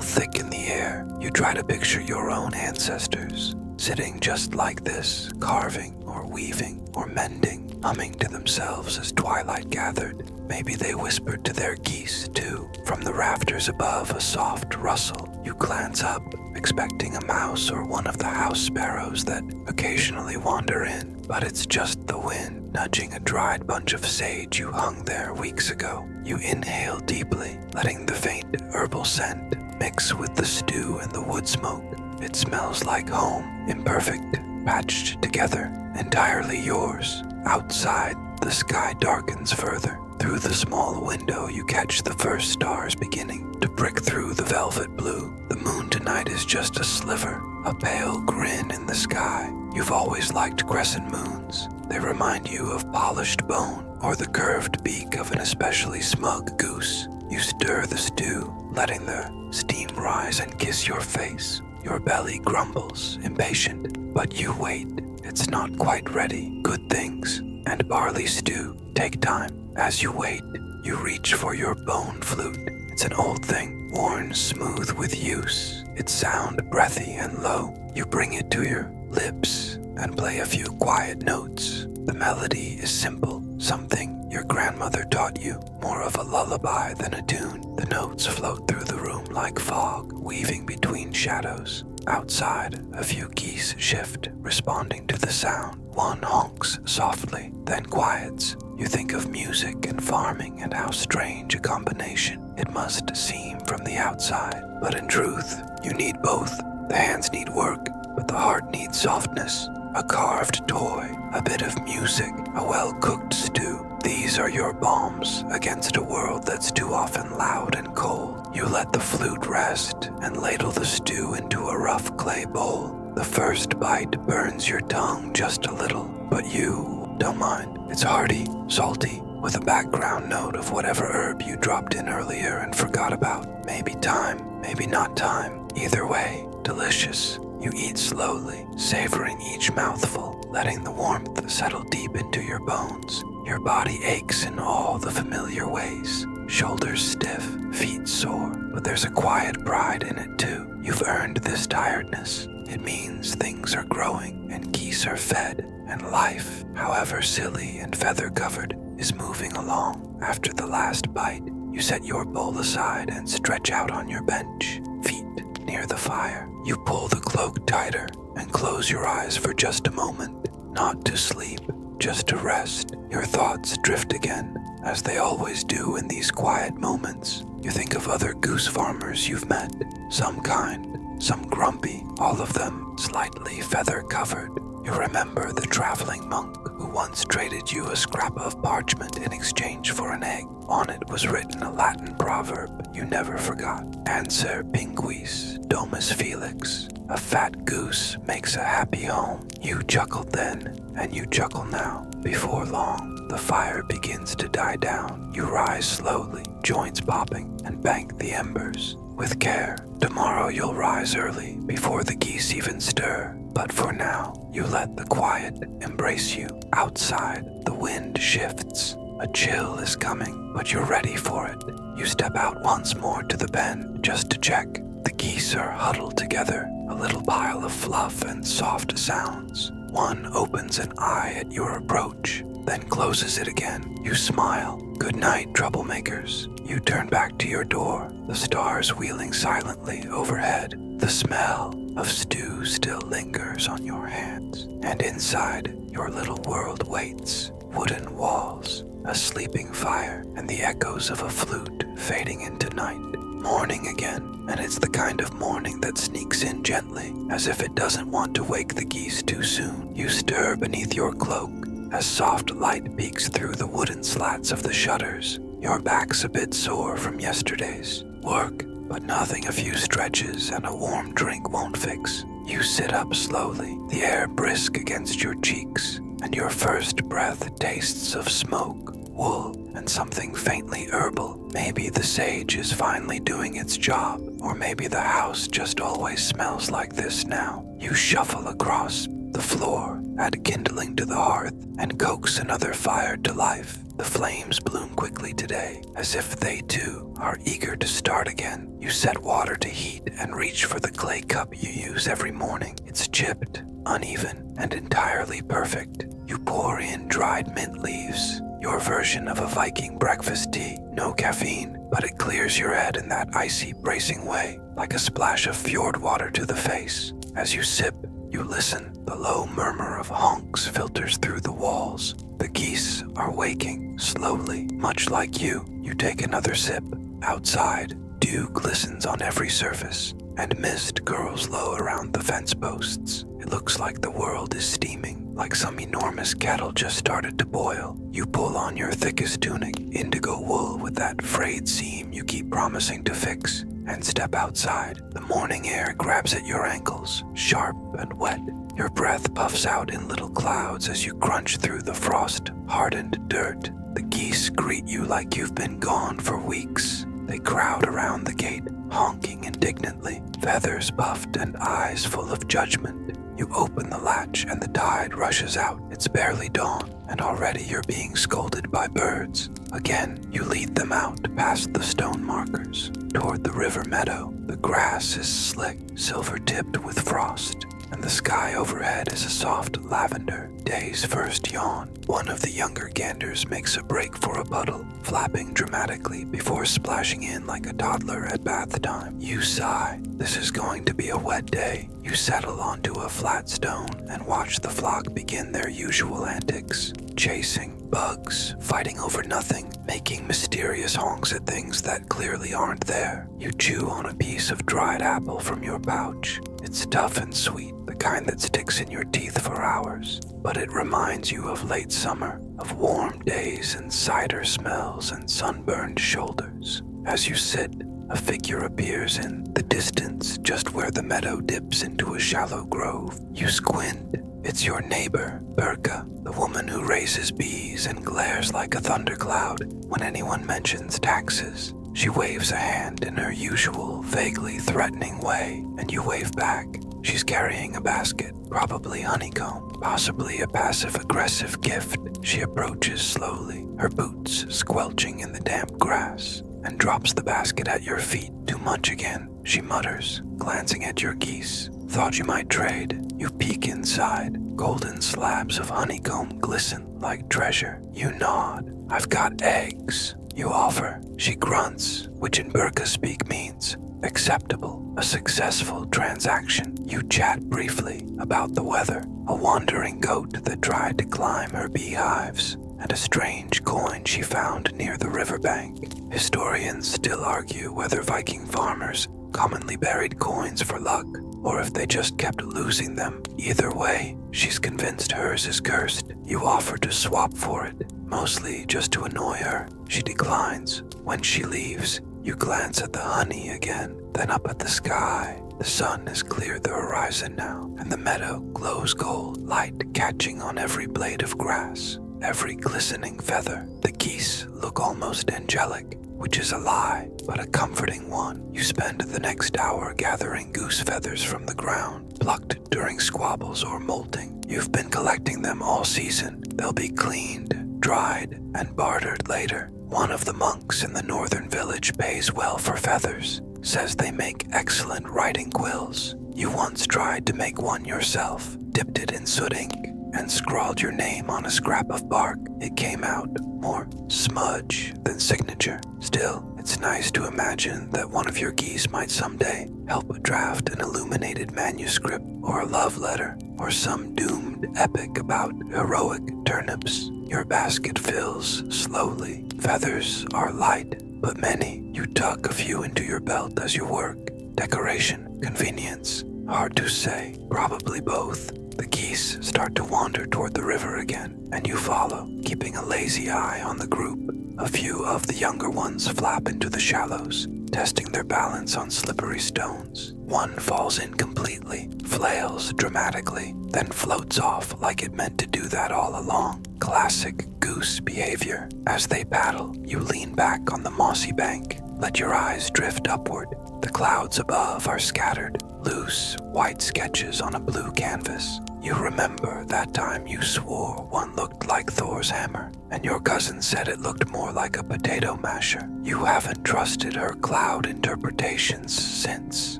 thick in the air. You try to picture your own ancestors, sitting just like this, carving or weaving or mending, humming to themselves as twilight gathered. Maybe they whispered to their geese, too. From the rafters above, a soft rustle. You glance up, expecting a mouse or one of the house sparrows that occasionally wander in, but it's just the wind nudging a dried bunch of sage you hung there weeks ago. You inhale deeply, letting the faint herbal scent mix with the stew and the wood smoke. It smells like home, imperfect, patched together, entirely yours. Outside, the sky darkens further. Through the small window, you catch the first stars beginning to prick through the velvet blue. The moon tonight is just a sliver, a pale grin in the sky. You've always liked crescent moons. They remind you of polished bone or the curved beak of an especially smug goose. You stir the stew, letting the steam rise and kiss your face. Your belly grumbles, impatient, but you wait. It's not quite ready. Good things and barley stew take time. As you wait, you reach for your bone flute. It's an old thing, worn smooth with use. Its sound breathy and low. You bring it to your lips and play a few quiet notes. The melody is simple, something your grandmother taught you, more of a lullaby than a tune. The notes float through the room like fog, weaving between shadows. Outside, a few geese shift, responding to the sound. One honks softly, then quiets. You think of music and farming and how strange a combination it must seem from the outside. But in truth, you need both. The hands need work, but the heart needs softness. A carved toy, a bit of music, a well-cooked stew. These are your balms against a world that's too often loud and cold. You let the flute rest and ladle the stew into a rough clay bowl. The first bite burns your tongue just a little, but you don't mind. It's hearty, salty, with a background note of whatever herb you dropped in earlier and forgot about. Maybe thyme, maybe not thyme. Either way, delicious. You eat slowly, savoring each mouthful, letting the warmth settle deep into your bones. Your body aches in all the familiar ways. Shoulders stiff, feet sore, but there's a quiet pride in it too. You've earned this tiredness. It means things are growing and geese are fed, and life, however silly and feather-covered, is moving along. After the last bite, you set your bowl aside and stretch out on your bench, feet near the fire. You pull the cloak tighter and close your eyes for just a moment, not to sleep, just to rest. Your thoughts drift again, as they always do in these quiet moments. You think of other goose farmers you've met, some kind, some grumpy, all of them slightly feather-covered. You remember the traveling monk who once traded you a scrap of parchment in exchange for an egg. On it was written a Latin proverb you never forgot. Anser pinguis domus felix. A fat goose makes a happy home. You chuckled then, and you chuckle now. Before long, the fire begins to die down. You rise slowly, joints popping, and bank the embers. With care, tomorrow you'll rise early, before the geese even stir. But for now, you let the quiet embrace you. Outside, the wind shifts. A chill is coming, but you're ready for it. You step out once more to the pen, just to check. The geese are huddled together, a little pile of fluff and soft sounds. One opens an eye at your approach, then closes it again. You smile. Good night, troublemakers. You turn back to your door, the stars wheeling silently overhead. The smell of stew still lingers on your hands, and inside, your little world waits. Wooden walls, a sleeping fire, and the echoes of a flute fading into night. Morning again, and it's the kind of morning that sneaks in gently, as if it doesn't want to wake the geese too soon. You stir beneath your cloak, as soft light peeks through the wooden slats of the shutters. Your back's a bit sore from yesterday's work, but nothing a few stretches and a warm drink won't fix. You sit up slowly, the air brisk against your cheeks, and your first breath tastes of smoke, wool, and something faintly herbal. Maybe the sage is finally doing its job, or maybe the house just always smells like this now. You shuffle across the floor, add kindling to the hearth, and coax another fire to life. The flames bloom quickly today, as if they too are eager to start again. You set water to heat and reach for the clay cup you use every morning. It's chipped, uneven, and entirely perfect. You pour in dried mint leaves, your version of a Viking breakfast tea. No caffeine, but it clears your head in that icy, bracing way, like a splash of fjord water to the face. As you sip, you listen. The low murmur of honks filters through the walls. The geese are waking, slowly, much like you. You take another sip. Outside, dew glistens on every surface, and mist curls low around the fence posts. It looks like the world is steaming, like some enormous kettle just started to boil. You pull on your thickest tunic, indigo wool with that frayed seam you keep promising to fix, and step outside. The morning air grabs at your ankles, sharp and wet. Your breath puffs out in little clouds as you crunch through the frost-hardened dirt. The geese greet you like you've been gone for weeks. They crowd around the gate, honking indignantly, feathers puffed and eyes full of judgment. You open the latch and the tide rushes out. It's barely dawn, and already you're being scolded by birds. Again, you lead them out past the stone markers, toward the river meadow. The grass is slick, silver-tipped with frost, and the sky overhead is a soft lavender. Day's first yawn. One of the younger ganders makes a break for a puddle, flapping dramatically before splashing in like a toddler at bath time. You sigh. This is going to be a wet day. You settle onto a flat stone and watch the flock begin their usual antics. Chasing bugs, fighting over nothing, making mysterious honks at things that clearly aren't there. You chew on a piece of dried apple from your pouch. It's tough and sweet, the kind that sticks in your teeth for hours. But it reminds you of late summer, of warm days and cider smells and sunburned shoulders. As you sit, a figure appears in the distance, just where the meadow dips into a shallow grove. You squint. It's your neighbor, Berka, the woman who raises bees and glares like a thundercloud when anyone mentions taxes. She waves a hand in her usual, vaguely threatening way, and you wave back. She's carrying a basket, probably honeycomb, possibly a passive-aggressive gift. She approaches slowly, her boots squelching in the damp grass, and drops the basket at your feet. Too much again, she mutters, glancing at your geese. Thought you might trade. You peek inside. Golden slabs of honeycomb glisten like treasure. You nod. I've got eggs. You offer. She grunts, which in Burka speak means acceptable, a successful transaction. You chat briefly about the weather, a wandering goat that tried to climb her beehives, and a strange coin she found near the riverbank. Historians still argue whether Viking farmers commonly buried coins for luck, or if they just kept losing them. Either way, she's convinced hers is cursed. You offer to swap for it, mostly just to annoy her. She declines. When she leaves, you glance at the honey again, then up at the sky. The sun has cleared the horizon now, and the meadow glows gold, light catching on every blade of grass, every glistening feather. The geese look almost angelic, which is a lie, but a comforting one. You spend the next hour gathering goose feathers from the ground, plucked during squabbles or molting. You've been collecting them all season. They'll be cleaned, dried, and bartered later. One of the monks in the northern village pays well for feathers, says they make excellent writing quills. You once tried to make one yourself, dipped it in soot ink, and scrawled your name on a scrap of bark. It came out more smudge than signature. Still, it's nice to imagine that one of your geese might someday help draft an illuminated manuscript or a love letter or some doomed epic about heroic turnips. Your basket fills slowly. Feathers are light, but many. You tuck a few into your belt as you work. Decoration, convenience, hard to say. Probably both. The geese start to wander toward the river again, and you follow, keeping a lazy eye on the group. A few of the younger ones flap into the shallows, testing their balance on slippery stones. One falls in completely, flails dramatically, then floats off like it meant to do that all along. Classic goose behavior. As they paddle, you lean back on the mossy bank. Let your eyes drift upward. The clouds above are scattered, loose, white sketches on a blue canvas. You remember that time you swore one looked like Thor's hammer, and your cousin said it looked more like a potato masher. You haven't trusted her cloud interpretations since.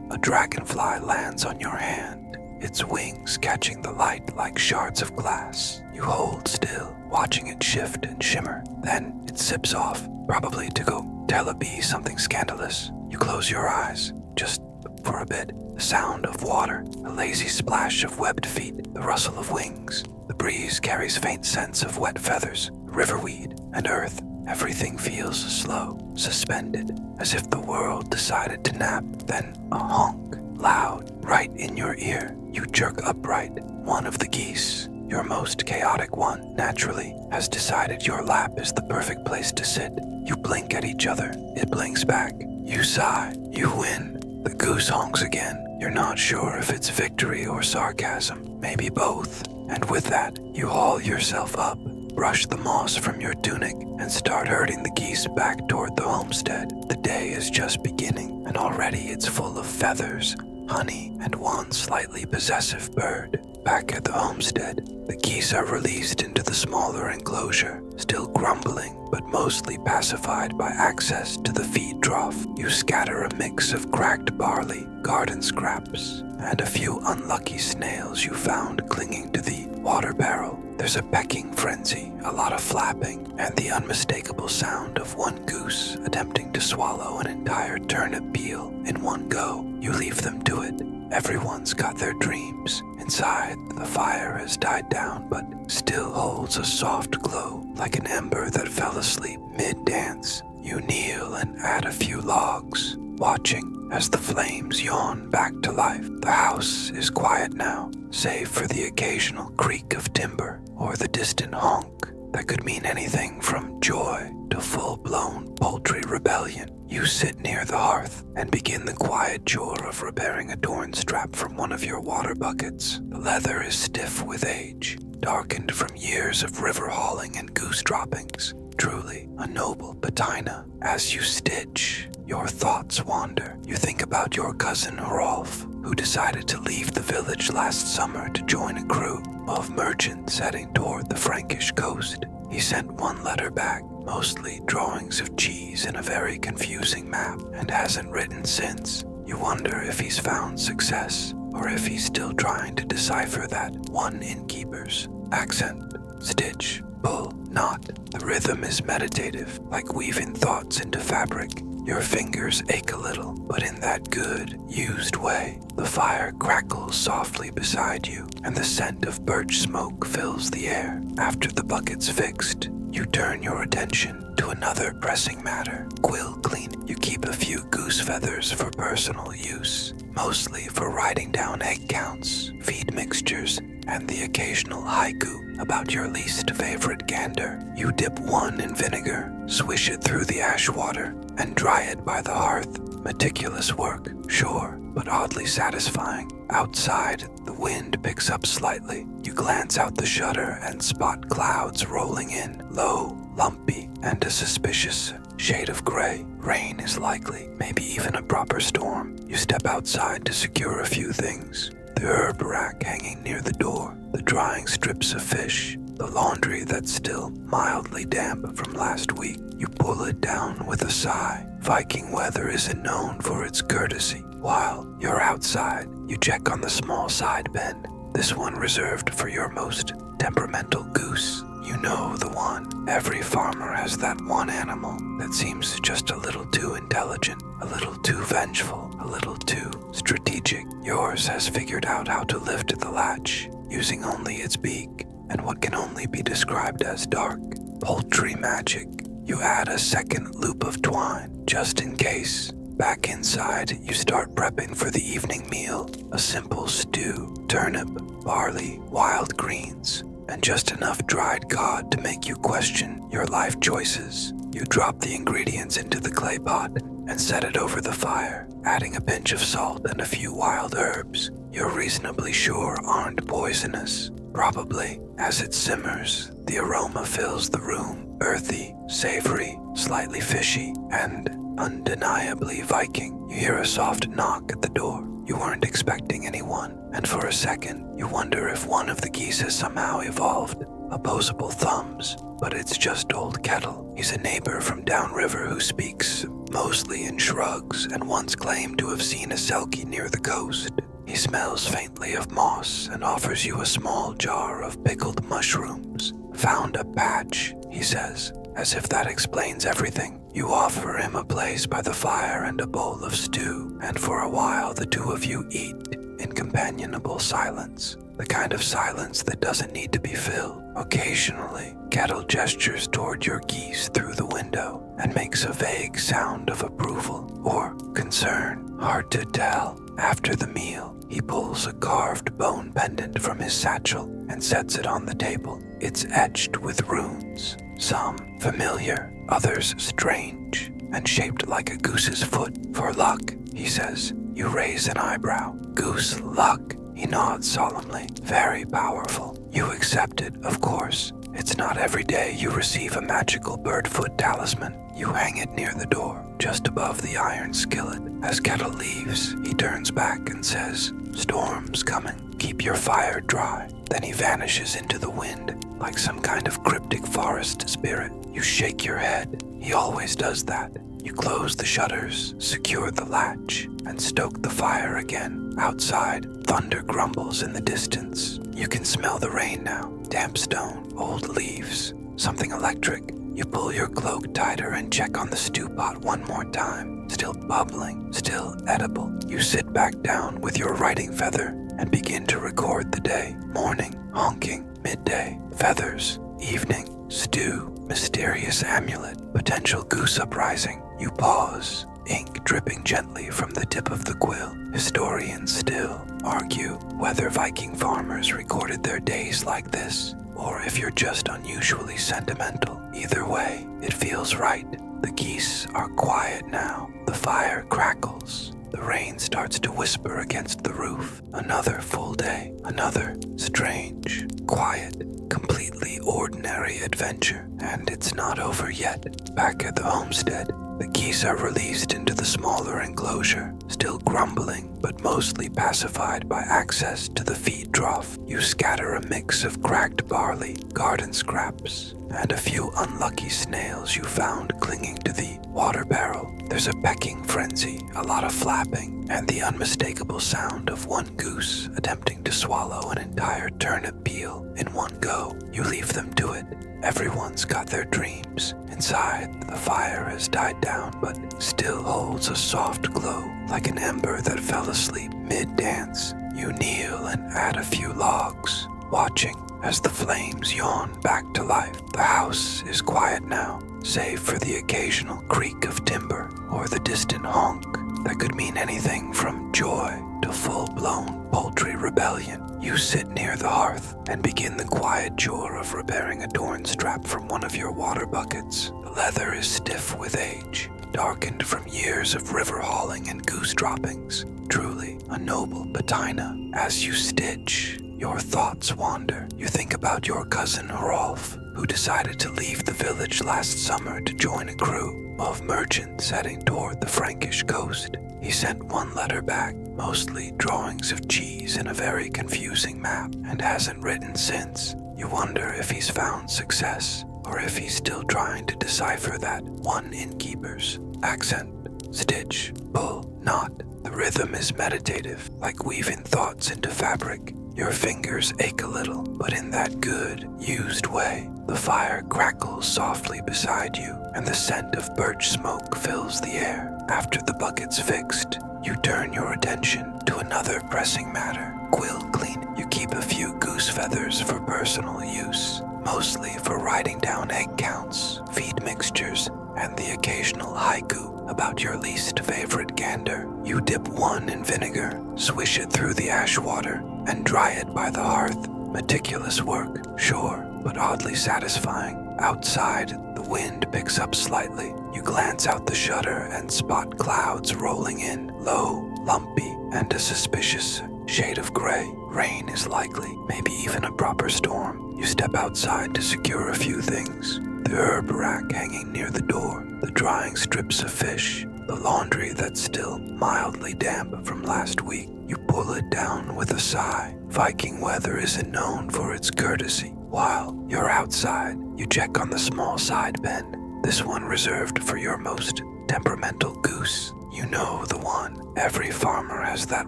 A dragonfly lands on your hand, its wings catching the light like shards of glass. You hold still, watching it shift and shimmer. Then it zips off, probably to go tell a bee something scandalous. You close your eyes, just for a bit. The sound of water, a lazy splash of webbed feet, the rustle of wings. The breeze carries faint scents of wet feathers, riverweed, and earth. Everything feels slow, suspended, as if the world decided to nap. Then a honk, loud, right in your ear. You jerk upright. One of the geese, your most chaotic one, naturally, has decided your lap is the perfect place to sit. You blink at each other. It blinks back. You sigh. You win. The goose honks again. You're not sure if it's victory or sarcasm, maybe both. And with that, you haul yourself up, brush the moss from your tunic, and start herding the geese back toward the homestead. The day is just beginning, and already it's full of feathers, honey, and one slightly possessive bird. Back at the homestead, the geese are released into the smaller enclosure, still grumbling, but mostly pacified by access to the feed trough. You scatter a mix of cracked barley, garden scraps, and a few unlucky snails you found clinging to the water barrel. There's a pecking frenzy, a lot of flapping, and the unmistakable sound of one goose attempting to swallow an entire turnip peel in one go. You leave them to it. Everyone's got their dreams. Inside, the fire has died down, but still holds a soft glow, like an ember that fell asleep mid-dance. You kneel and add a few logs, watching as the flames yawn back to life. The house is quiet now, save for the occasional creak of timber or the distant honk that could mean anything from joy to full-blown poultry rebellion. You sit near the hearth and begin the quiet chore of repairing a torn strap from one of your water buckets. The leather is stiff with age, darkened from years of river hauling and goose droppings. Truly a noble patina. As you stitch, your thoughts wander. You think about your cousin Rolf, who decided to leave the village last summer to join a crew of merchants heading toward the Frankish coast. He sent one letter back, mostly drawings of cheese in a very confusing map, and hasn't written since. You wonder if he's found success, or if he's still trying to decipher that one innkeeper's accent. Stitch, pull, knot. The rhythm is meditative, like weaving thoughts into fabric. Your fingers ache a little, but in that good, used way. The fire crackles softly beside you, and the scent of birch smoke fills the air. After the bucket's fixed, you turn your attention to another pressing matter, quill cleaning. You keep a few goose feathers for personal use, mostly for writing down egg counts, feed mixtures, and the occasional haiku about your least favorite gander. You dip one in vinegar, swish it through the ash water, and dry it by the hearth. Meticulous work, sure, but oddly satisfying. Outside, the wind picks up slightly. You glance out the shutter and spot clouds rolling in, low, lumpy, and a suspicious shade of gray. Rain is likely, maybe even a proper storm. You step outside to secure a few things. The herb rack hanging near the door, the drying strips of fish, the laundry that's still mildly damp from last week. You pull it down with a sigh. Viking weather isn't known for its courtesy. While you're outside, you check on the small side bin, this one reserved for your most temperamental goose. You know the one. Every farmer has that one animal that seems just a little too intelligent, a little too vengeful, a little too strategic. Yours has figured out how to lift the latch, using only its beak and what can only be described as dark, poultry magic. You add a second loop of twine, just in case. Back inside, you start prepping for the evening meal, a simple stew, turnip, barley, wild greens, and just enough dried cod to make you question your life choices. You drop the ingredients into the clay pot and set it over the fire, adding a pinch of salt and a few wild herbs you're reasonably sure aren't poisonous. Probably. As it simmers, the aroma fills the room, earthy, savory, slightly fishy, and undeniably Viking. You hear a soft knock at the door. You weren't expecting anyone, and for a second, you wonder if one of the geese has somehow evolved opposable thumbs. But it's just old Kettle. He's a neighbor from downriver who speaks mostly in shrugs and once claimed to have seen a selkie near the coast. He smells faintly of moss and offers you a small jar of pickled mushrooms. Found a patch, he says, as if that explains everything. You offer him a place by the fire and a bowl of stew, and for a while the two of you eat in companionable silence, the kind of silence that doesn't need to be filled. Occasionally, Kettle gestures toward your geese through the window and makes a vague sound of approval or concern, hard to tell. After the meal, he pulls a carved bone pendant from his satchel and sets it on the table. It's etched with runes, some familiar, others strange, and shaped like a goose's foot. For luck, he says. You raise an eyebrow. Goose luck, he nods solemnly. Very powerful. You accept it, of course. It's not every day you receive a magical birdfoot talisman. You hang it near the door, just above the iron skillet. As Kettle leaves, he turns back and says, "Storm's coming. Keep your fire dry." Then he vanishes into the wind, like some kind of cryptic forest spirit. You shake your head. He always does that. You close the shutters, secure the latch, and stoke the fire again. Outside, thunder grumbles in the distance. You can smell the rain now. Damp stone, old leaves, something electric. You pull your cloak tighter and check on the stew pot one more time. Still bubbling, still edible. You sit back down with your writing feather and begin to record the day. Morning, honking, midday, feathers, evening, stew, mysterious amulet, potential goose uprising. You pause, ink dripping gently from the tip of the quill. Historians still argue whether Viking farmers recorded their days like this, or if you're just unusually sentimental. Either way, it feels right. The geese are quiet now. The fire crackles. The rain starts to whisper against the roof. Another full day. Another strange, quiet, completely ordinary adventure. And it's not over yet. Back at the homestead, the geese are released into the smaller enclosure, still grumbling, but mostly pacified by access to the feed trough. You scatter a mix of cracked barley, garden scraps, and a few unlucky snails you found clinging to the water barrel. There's a pecking frenzy, a lot of flapping, and the unmistakable sound of one goose attempting to swallow an entire turnip peel in one go. You leave them to it. Everyone's got their dreams. Inside, the fire has died down, but still holds a soft glow, like an ember that fell asleep mid-dance. You kneel and add a few logs, watching as the flames yawn back to life. The house is quiet now, save for the occasional creak of timber or the distant honk that could mean anything from joy to full-blown poultry rebellion. You sit near the hearth and begin the quiet chore of repairing a torn strap from one of your water buckets. The leather is stiff with age, darkened from years of river hauling and goose droppings. Truly a noble patina. As you stitch, your thoughts wander. You think about your cousin Rolf, who decided to leave the village last summer to join a crew of merchants heading toward the Frankish coast. He sent one letter back, mostly drawings of cheese and a very confusing map, and hasn't written since. You wonder if he's found success, or if he's still trying to decipher that one innkeeper's accent. Stitch, pull, knot. The rhythm is meditative, like weaving thoughts into fabric. Your fingers ache a little, but in that good, used way. The fire crackles softly beside you, and the scent of birch smoke fills the air. After the bucket's fixed, you turn your attention to another pressing matter. Quill cleaning. You keep a few goose feathers for personal use, mostly for writing down egg counts, feed mixtures, and the occasional haiku about your least favorite gander. You dip one in vinegar, swish it through the ash water, and dry it by the hearth. Meticulous work, sure, but oddly satisfying. Outside, the wind picks up slightly. You glance out the shutter and spot clouds rolling in, low, lumpy, and a suspicious shade of gray. Rain is likely, maybe even a proper storm. You step outside to secure a few things. The herb rack hanging near the door, the drying strips of fish, the laundry that's still mildly damp from last week. You pull it down with a sigh. Viking weather isn't known for its courtesy. While you're outside, you check on the small side pen, this one reserved for your most temperamental goose. You know the one. Every farmer has that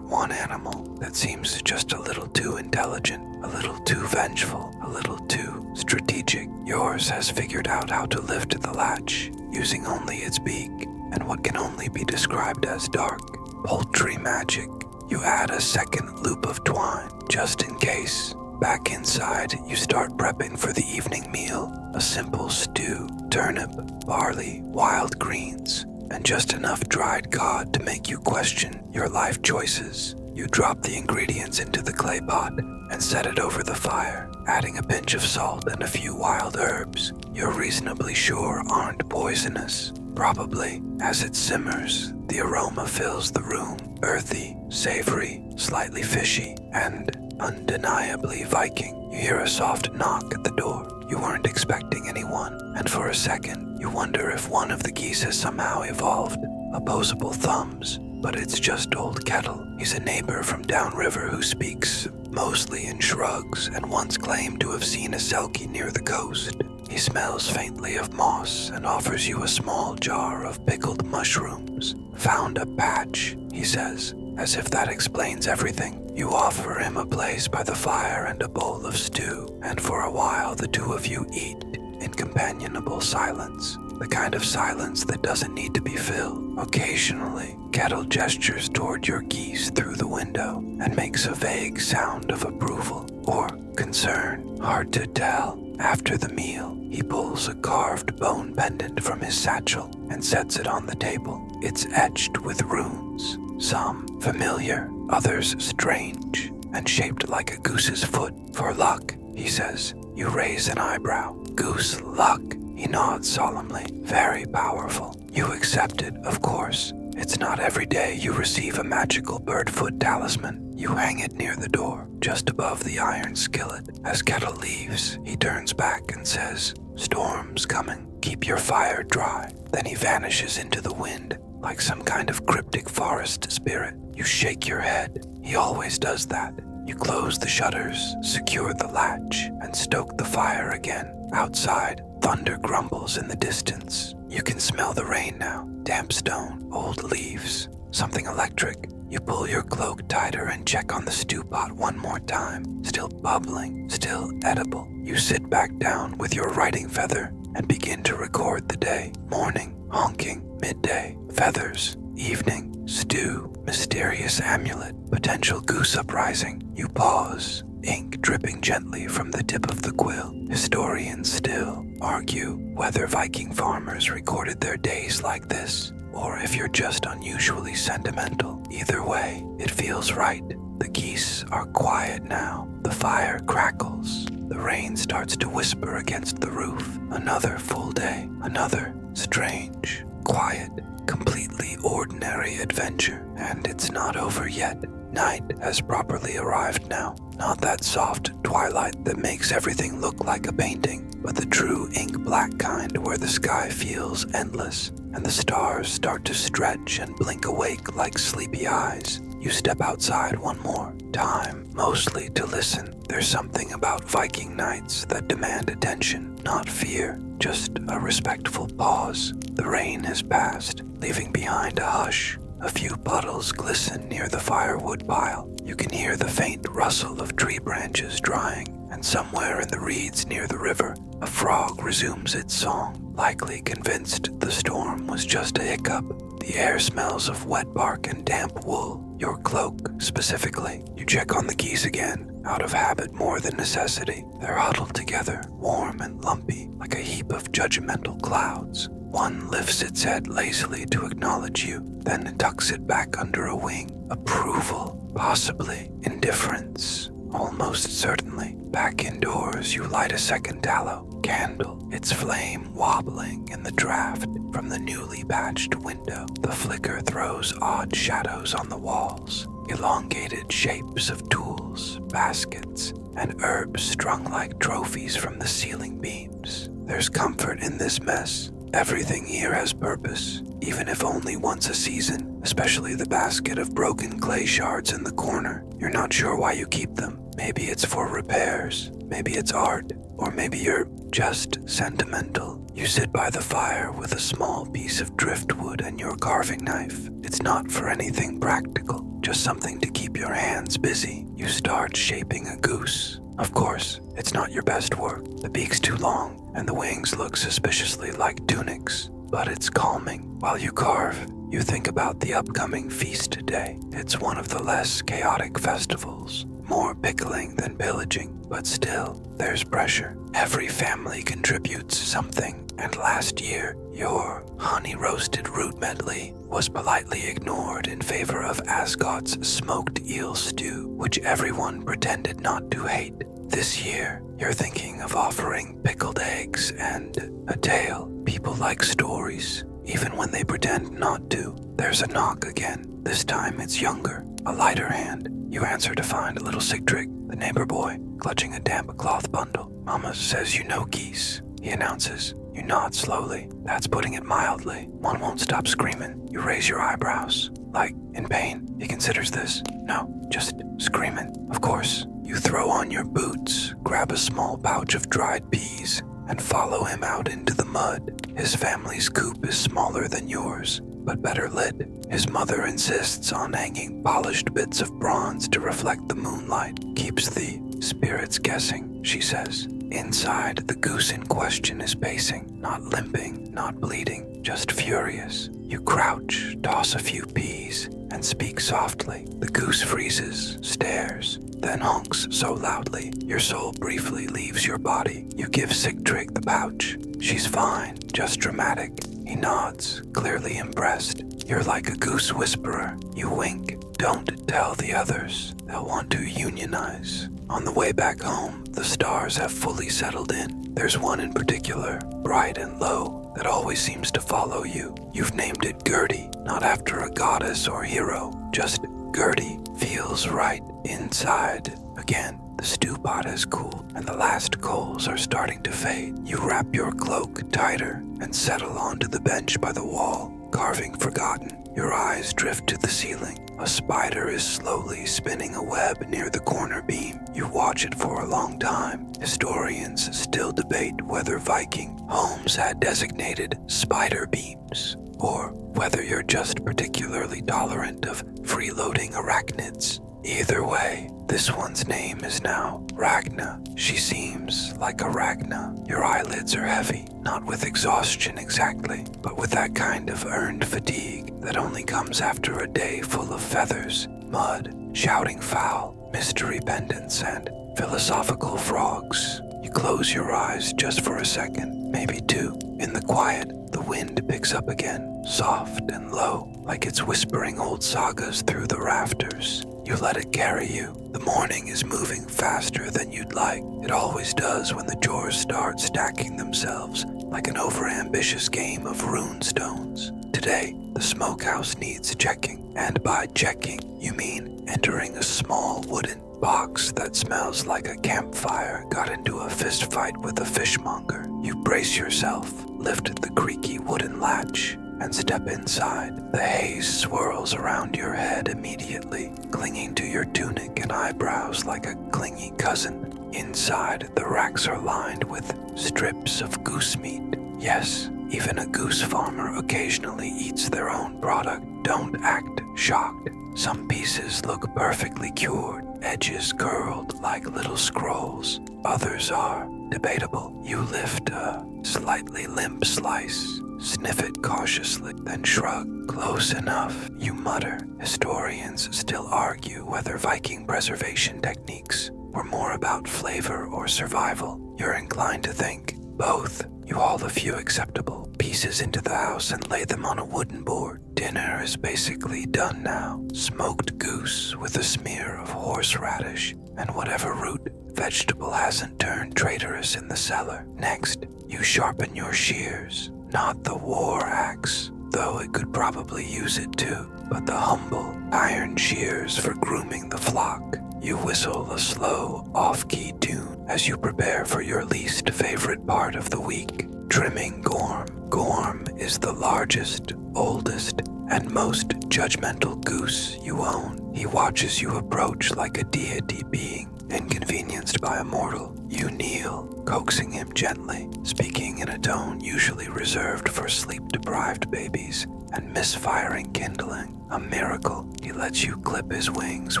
one animal that seems just a little too intelligent, a little too vengeful, a little too strategic. Yours has figured out how to lift the latch, using only its beak, and what can only be described as dark, poultry magic. You add a second loop of twine, just in case. Back inside, you start prepping for the evening meal. A simple stew, turnip, barley, wild greens, and just enough dried cod to make you question your life choices. You drop the ingredients into the clay pot and set it over the fire, adding a pinch of salt and a few wild herbs you're reasonably sure aren't poisonous. Probably. As it simmers, the aroma fills the room, earthy, savory, slightly fishy, and undeniably Viking. You hear a soft knock at the door. You weren't expecting anyone, and for a second, you wonder if one of the geese has somehow evolved opposable thumbs. But it's just old Kettle. He's a neighbor from downriver who speaks mostly in shrugs and once claimed to have seen a selkie near the coast. He smells faintly of moss and offers you a small jar of pickled mushrooms. Found a patch, he says, as if that explains everything. You offer him a place by the fire and a bowl of stew, and for a while the two of you eat in companionable silence. The kind of silence that doesn't need to be filled. Occasionally, Kettle gestures toward your geese through the window and makes a vague sound of approval or concern. Hard to tell. After the meal, he pulls a carved bone pendant from his satchel and sets it on the table. It's etched with runes, some familiar, others strange, and shaped like a goose's foot. For luck, he says. You raise an eyebrow. Goose luck. He nods solemnly. Very powerful. You accept it, of course. It's not every day you receive a magical bird-foot talisman. You hang it near the door, just above the iron skillet. As Kettle leaves, he turns back and says, "Storm's coming. Keep your fire dry." Then he vanishes into the wind, like some kind of cryptic forest spirit. You shake your head. He always does that. You close the shutters, secure the latch, and stoke the fire again. Outside, thunder grumbles in the distance. You can smell the rain now. Damp stone, old leaves, something electric. You pull your cloak tighter and check on the stew pot one more time. Still bubbling, still edible. You sit back down with your writing feather and begin to record the day. Morning, honking, midday, feathers, evening, stew, mysterious amulet, potential goose uprising. You pause, ink dripping gently from the tip of the quill. Historians still argue whether Viking farmers recorded their days like this, or if you're just unusually sentimental. Either way, it feels right. The geese are quiet now. The fire crackles. The rain starts to whisper against the roof. Another full day. Another strange, quiet, completely ordinary adventure. And it's not over yet. Night has properly arrived now. Not that soft twilight that makes everything look like a painting, but the true ink-black kind where the sky feels endless and the stars start to stretch and blink awake like sleepy eyes. You step outside one more time, mostly to listen. There's something about Viking nights that demand attention, not fear, just a respectful pause. The rain has passed, leaving behind a hush. A few puddles glisten near the firewood pile. You can hear the faint rustle of tree branches drying, and somewhere in the reeds near the river, a frog resumes its song, likely convinced the storm was just a hiccup. The air smells of wet bark and damp wool, your cloak specifically. You check on the geese again, out of habit more than necessity. They're huddled together, warm and lumpy, like a heap of judgmental clouds. One lifts its head lazily to acknowledge you, then tucks it back under a wing. Approval, possibly indifference, almost certainly. Back indoors, you light a second tallow candle, its flame wobbling in the draft from the newly patched window. The flicker throws odd shadows on the walls, elongated shapes of tools, baskets, and herbs strung like trophies from the ceiling beams. There's comfort in this mess. Everything here has purpose, even if only once a season, especially the basket of broken clay shards in the corner. You're not sure why you keep them. Maybe it's for repairs, maybe it's art, or maybe you're just sentimental. You sit by the fire with a small piece of driftwood and your carving knife. It's not for anything practical, just something to keep your hands busy. You start shaping a goose. Of course, it's not your best work. The beak's too long, and the wings look suspiciously like tunics. But it's calming. While you carve, you think about the upcoming feast day. It's one of the less chaotic festivals. More pickling than pillaging, but still, there's pressure. Every family contributes something, and last year, your honey-roasted root medley was politely ignored in favor of Ascot's smoked eel stew, which everyone pretended not to hate. This year, you're thinking of offering pickled eggs and a tale. People like stories, even when they pretend not to. There's a knock again. This time it's younger, a lighter hand. You answer to find a little Sigtrig, the neighbor boy, clutching a damp cloth bundle. Mama says you know geese, he announces. You nod slowly. That's putting it mildly. One won't stop screaming. You raise your eyebrows. Like, in pain. He considers this. No, just screaming. Of course. You throw on your boots, grab a small pouch of dried peas, and follow him out into the mud. His family's coop is smaller than yours, but better lit. His mother insists on hanging polished bits of bronze to reflect the moonlight. Keeps the spirits guessing, she says. Inside, the goose in question is pacing, not limping, not bleeding, just furious. You crouch, toss a few peas, and speak softly. The goose freezes, stares, then honks so loudly, your soul briefly leaves your body. You give Sigtrig the pouch. She's fine, just dramatic. He nods, clearly impressed. You're like a goose whisperer. You wink. Don't tell the others. They'll want to unionize. On the way back home, the stars have fully settled in. There's one in particular, bright and low, that always seems to follow you. You've named it Gertie, not after a goddess or hero, just Gertie. Feels right inside. Again, the stew pot has cooled, and the last coals are starting to fade. You wrap your cloak tighter and settle onto the bench by the wall, carving forgotten. Your eyes drift to the ceiling. A spider is slowly spinning a web near the corner beam. You watch it for a long time. Historians still debate whether Viking homes had designated spider beams, or whether you're just particularly tolerant of freeloading arachnids. Either way, this one's name is now Ragna. She seems like a Ragna. Your eyelids are heavy, not with exhaustion exactly, but with that kind of earned fatigue that only comes after a day full of feathers, mud, shouting fowl, mystery pendants, and philosophical frogs. You close your eyes just for a second, maybe two. In the quiet, the wind picks up again, soft and low, like it's whispering old sagas through the rafters. You let it carry you. The morning is moving faster than you'd like. It always does when the chores start stacking themselves like an overambitious game of rune stones. Today, the smokehouse needs checking, and by checking, you mean entering a small wooden box that smells like a campfire got into a fist fight with a fishmonger. You brace yourself, lift the creaky wooden latch, and step inside. The haze swirls around your head immediately, clinging to your tunic and eyebrows like a clingy cousin. Inside, the racks are lined with strips of goose meat. Yes, even a goose farmer occasionally eats their own product. Don't act shocked. Some pieces look perfectly cured, edges curled like little scrolls. Others are debatable. You lift a slightly limp slice, sniff it cautiously, then shrug. Close enough, you mutter. Historians still argue whether Viking preservation techniques were more about flavor or survival. You're inclined to think both. You haul a few acceptable pieces into the house and lay them on a wooden board. Dinner is basically done now. Smoked goose with a smear of horseradish and whatever root vegetable hasn't turned traitorous in the cellar. Next, you sharpen your shears. Not the war axe, though it could probably use it too, but the humble iron shears for grooming the flock. You whistle a slow, off-key tune as you prepare for your least favorite part of the week, trimming Gorm. Gorm is the largest, oldest, and most judgmental goose you own. He watches you approach like a deity being inconvenienced by a mortal. You kneel, coaxing him gently, speaking in a tone usually reserved for sleep-deprived babies and misfiring kindling. A miracle. He lets you clip his wings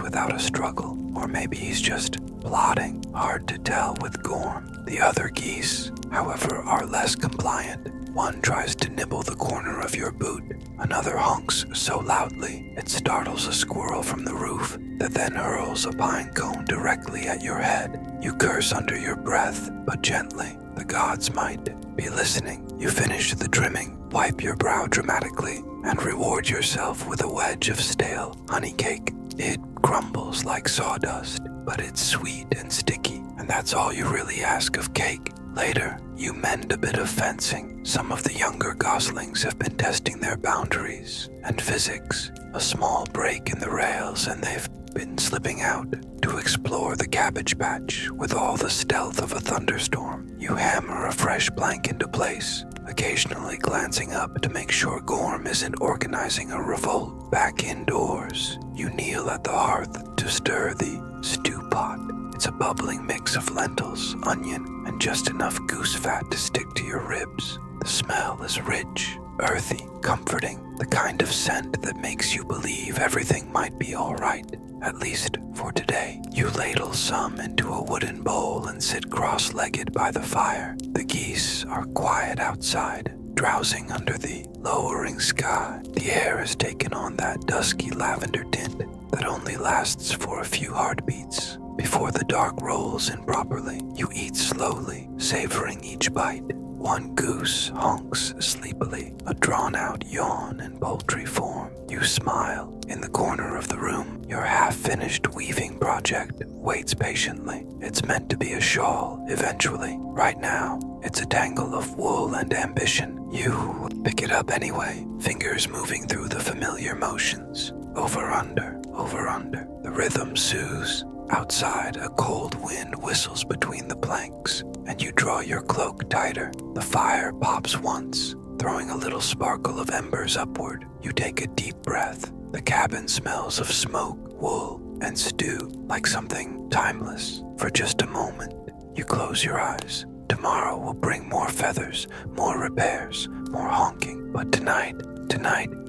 without a struggle. Or maybe he's just plotting. Hard to tell with Gorm. The other geese, however, are less compliant. One tries to nibble the corner of your boot. Another honks so loudly it startles a squirrel from the roof that then hurls a pine cone directly at your head. You curse under your breath, but gently. The gods might be listening. You finish the trimming, wipe your brow dramatically, and reward yourself with a wedge of stale honey cake. It crumbles like sawdust, but it's sweet and sticky, and that's all you really ask of cake. Later, you mend a bit of fencing. Some of the younger goslings have been testing their boundaries and physics. A small break in the rails, and they've been slipping out to explore the cabbage patch with all the stealth of a thunderstorm. You hammer a fresh plank into place, occasionally glancing up to make sure Gorm isn't organizing a revolt. Back indoors, you kneel at the hearth to stir the stew pot. It's a bubbling mix of lentils, onion, and just enough goose fat to stick to your ribs. The smell is rich, earthy, comforting, the kind of scent that makes you believe everything might be all right, at least for today. You ladle some into a wooden bowl and sit cross-legged by the fire. The geese are quiet outside, drowsing under the lowering sky. The air has taken on that dusky lavender tint that only lasts for a few heartbeats. Before the dark rolls in properly, you eat slowly, savoring each bite. One goose honks sleepily, a drawn-out yawn in poultry form. You smile. In the corner of the room, your half-finished weaving project waits patiently. It's meant to be a shawl, eventually. Right now, it's a tangle of wool and ambition. You pick it up anyway, fingers moving through the familiar motions. Over, under, over, under. The rhythm soothes. Outside, a cold wind whistles between the planks, and you draw your cloak tighter. The fire pops once, throwing a little sparkle of embers upward. You take a deep breath. The cabin smells of smoke, wool, and stew, like something timeless. For just a moment, you close your eyes. Tomorrow will bring more feathers, more repairs, more honking. But tonight,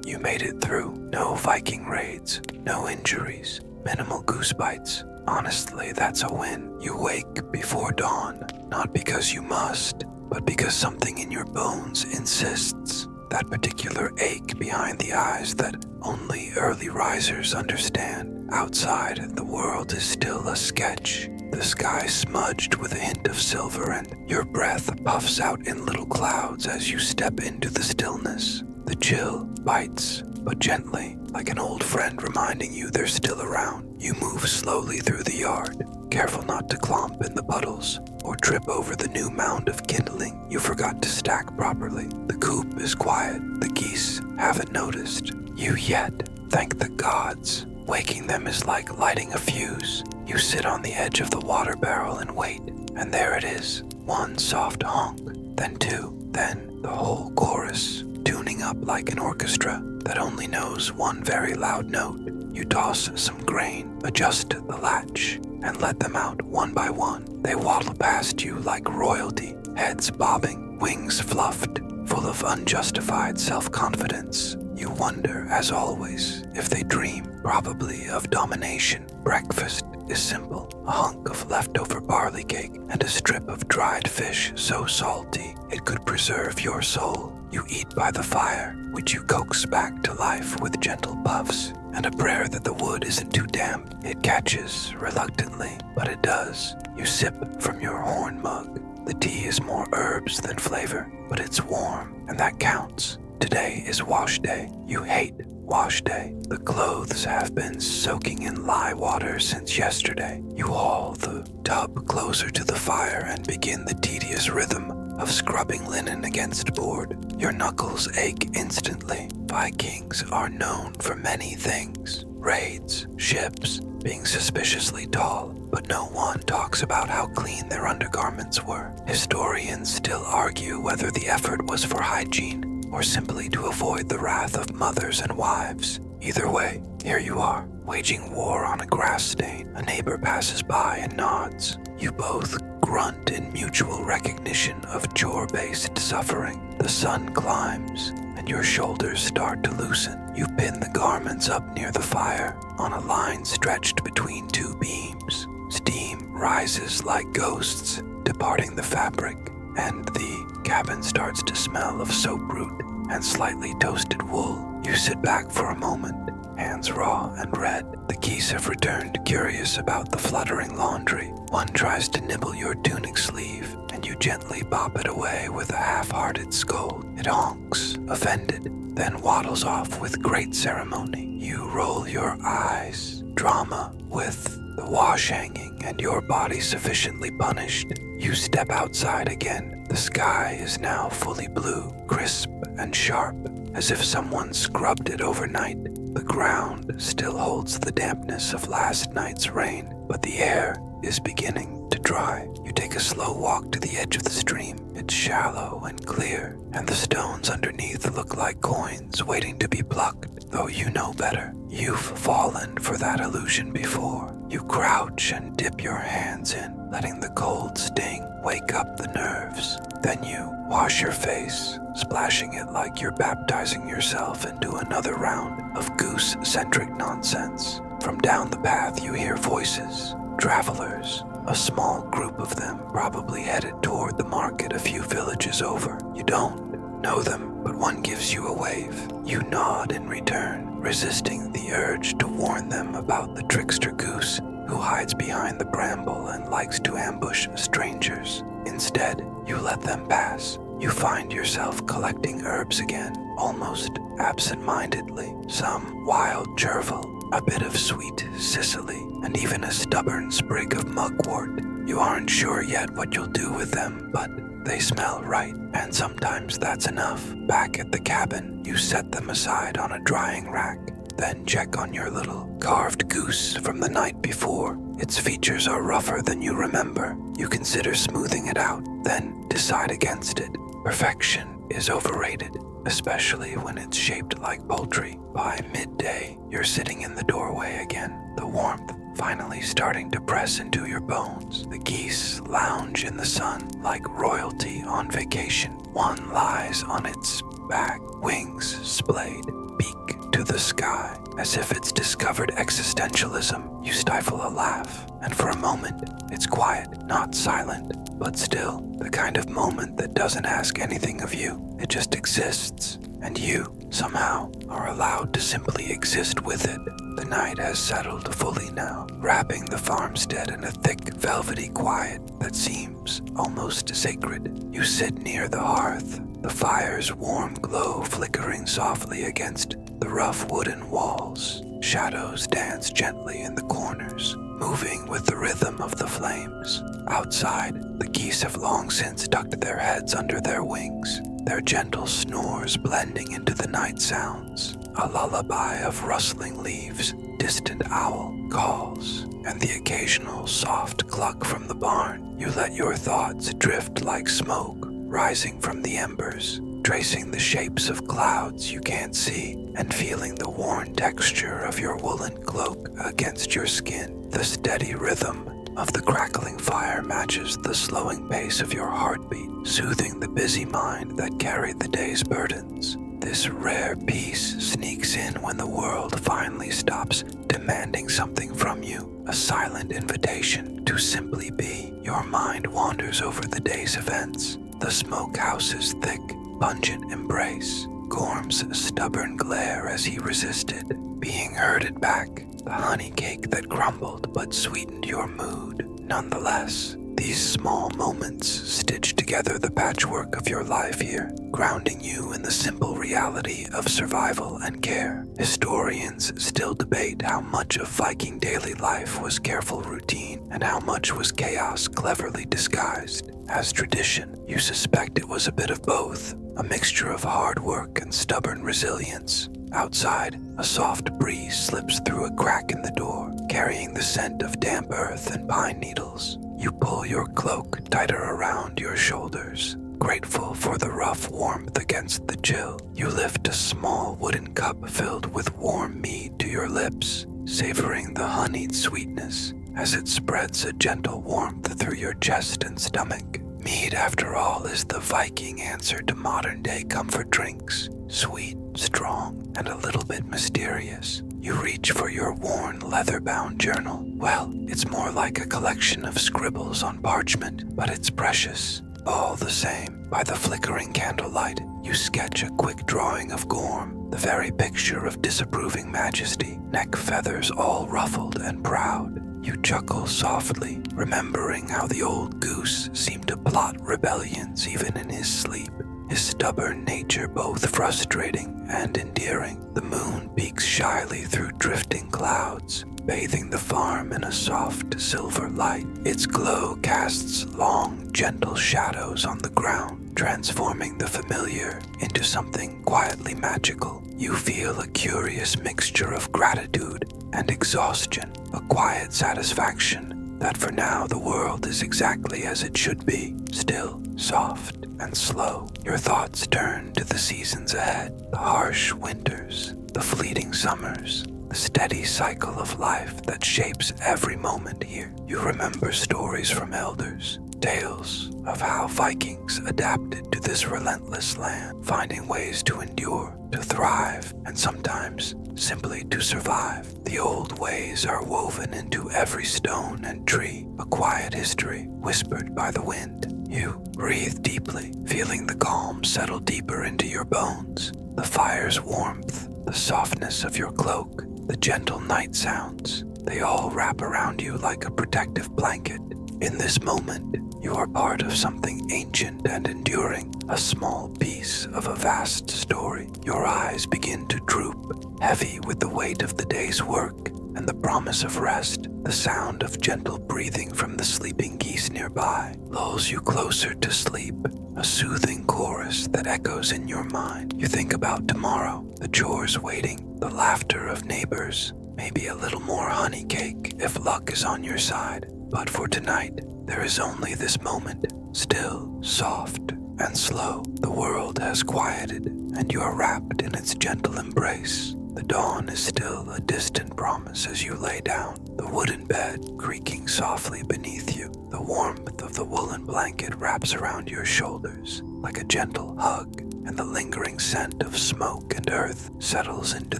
you made it through. No Viking raids, no injuries, minimal goose bites. Honestly, that's a win. You wake before dawn, not because you must, but because something in your bones insists. That particular ache behind the eyes that only early risers understand. Outside, the world is still a sketch. The sky smudged with a hint of silver, and your breath puffs out in little clouds as you step into the stillness. The chill bites, but gently, like an old friend reminding you they're still around. You move slowly through the yard, careful not to clomp in the puddles or trip over the new mound of kindling you forgot to stack properly. The coop is quiet. The geese haven't noticed you yet. Thank the gods. Waking them is like lighting a fuse. You sit on the edge of the water barrel and wait, and there it is. One soft honk, then two, then the whole chorus, tuning up like an orchestra that only knows one very loud note. You toss some grain, adjust the latch, and let them out one by one. They waddle past you like royalty, heads bobbing, wings fluffed, full of unjustified self-confidence. You wonder, as always, if they dream, probably of domination. Breakfast is simple, a hunk of leftover barley cake and a strip of dried fish so salty it could preserve your soul. You eat by the fire, which you coax back to life with gentle puffs, and a prayer that the wood isn't too damp. It catches reluctantly, but it does. You sip from your horn mug. The tea is more herbs than flavor, but it's warm, and that counts. Today is wash day. You hate wash day. The clothes have been soaking in lye water since yesterday. You haul the tub closer to the fire and begin the tedious rhythm of scrubbing linen against board. Your knuckles ache instantly. Vikings are known for many things. Raids, ships, being suspiciously tall, but no one talks about how clean their undergarments were. Historians still argue whether the effort was for hygiene or simply to avoid the wrath of mothers and wives. Either way, here you are, waging war on a grass stain. A neighbor passes by and nods. You both grunt in mutual recognition of chore-based suffering. The sun climbs, and your shoulders start to loosen. You pin the garments up near the fire, on a line stretched between two beams. Steam rises like ghosts, departing the fabric, and the cabin starts to smell of soap root and slightly toasted wool. You sit back for a moment, hands raw and red. The geese have returned, curious about the fluttering laundry. One tries to nibble your tunic sleeve, and you gently pop it away with a half-hearted scold. It honks, offended, then waddles off with great ceremony. You roll your eyes. Drama with the wash hanging and your body sufficiently punished. You step outside again. The sky is now fully blue, crisp and sharp, as if someone scrubbed it overnight. The ground still holds the dampness of last night's rain, but the air is beginning to dry. You take a slow walk to the edge of the stream. It's shallow and clear, and the stones underneath look like coins waiting to be plucked, though you know better. You've fallen for that illusion before. You crouch and dip your hands in, letting the cold sting wake up the nerves. Then you wash your face, splashing it like you're baptizing yourself into another round of goose-centric nonsense. From down the path you hear voices, travelers, a small group of them probably headed toward the market a few villages over. You don't know them, but one gives you a wave. You nod in return, resisting the urge to warn them about the trickster goose who hides behind the bramble and likes to ambush strangers. Instead, you let them pass. You find yourself collecting herbs again, almost absent-mindedly. Some wild chervil, a bit of sweet Sicily, and even a stubborn sprig of mugwort. You aren't sure yet what you'll do with them, but they smell right, and sometimes that's enough. Back at the cabin, you set them aside on a drying rack, then check on your little carved goose from the night before. Its features are rougher than you remember. You consider smoothing it out, then decide against it. Perfection is overrated, especially when it's shaped like poultry. By midday, you're sitting in the doorway again, the warmth finally starting to press into your bones. The geese lounge in the sun like royalty on vacation. One lies on its back, wings splayed, beak to the sky, as if it's discovered existentialism. You stifle a laugh, and for a moment, it's quiet, not silent, but still the kind of moment that doesn't ask anything of you. It just exists, and you somehow are allowed to simply exist with it. The night has settled fully now, wrapping the farmstead in a thick, velvety quiet that seems almost sacred. You sit near the hearth, the fire's warm glow flickering softly against the rough wooden walls. Shadows dance gently in the corners, moving with the rhythm of the flames. Outside, the geese have long since tucked their heads under their wings, their gentle snores blending into the night sounds. A lullaby of rustling leaves, distant owl calls, and the occasional soft cluck from the barn. You let your thoughts drift like smoke, rising from the embers, tracing the shapes of clouds you can't see, and feeling the worn texture of your woolen cloak against your skin. The steady rhythm of the crackling fire matches the slowing pace of your heartbeat, soothing the busy mind that carried the day's burdens. This rare peace sneaks in when the world finally stops demanding something from you, a silent invitation to simply be. Your mind wanders over the day's events, the smokehouse's thick, pungent embrace, Gorm's stubborn glare as he resisted being herded back, the honey cake that crumbled but sweetened your mood. Nonetheless, these small moments stitch together the patchwork of your life here, grounding you in the simple reality of survival and care. Historians still debate how much of Viking daily life was careful routine and how much was chaos cleverly disguised. As tradition, you suspect it was a bit of both, a mixture of hard work and stubborn resilience. Outside, a soft breeze slips through a crack in the door, carrying the scent of damp earth and pine needles. You pull your cloak tighter around your shoulders, grateful for the rough warmth against the chill. You lift a small wooden cup filled with warm mead to your lips, savoring the honeyed sweetness as it spreads a gentle warmth through your chest and stomach. Mead, after all, is the Viking answer to modern-day comfort drinks. Sweet, strong, and a little bit mysterious. You reach for your worn, leather-bound journal. Well, it's more like a collection of scribbles on parchment, but it's precious. All the same, by the flickering candlelight, you sketch a quick drawing of Gorm, the very picture of disapproving majesty, neck feathers all ruffled and proud. You chuckle softly, remembering how the old goose seemed to plot rebellions even in his sleep, his stubborn nature both frustrating and endearing. The moon peeks shyly through drifting clouds, bathing the farm in a soft silver light. Its glow casts long, gentle shadows on the ground, transforming the familiar into something quietly magical. You feel a curious mixture of gratitude and exhaustion, a quiet satisfaction that for now the world is exactly as it should be, still, soft, and slow. Your thoughts turn to the seasons ahead, the harsh winters, the fleeting summers, the steady cycle of life that shapes every moment here. You remember stories from elders, tales of how Vikings adapted to this relentless land, finding ways to endure, to thrive, and sometimes simply to survive. The old ways are woven into every stone and tree, a quiet history whispered by the wind. You breathe deeply, feeling the calm settle deeper into your bones. The fire's warmth, the softness of your cloak, the gentle night sounds, they all wrap around you like a protective blanket. In this moment, you are part of something ancient and enduring, a small piece of a vast story. Your eyes begin to droop, heavy with the weight of the day's work and the promise of rest. The sound of gentle breathing from the sleeping geese nearby lulls you closer to sleep, a soothing chorus that echoes in your mind. You think about tomorrow, the chores waiting, the laughter of neighbors, maybe a little more honey cake if luck is on your side. But for tonight, there is only this moment, still, soft, and slow. The world has quieted, and you are wrapped in its gentle embrace. The dawn is still a distant promise as you lay down, the wooden bed creaking softly beneath you. The warmth of the woolen blanket wraps around your shoulders like a gentle hug, and the lingering scent of smoke and earth settles into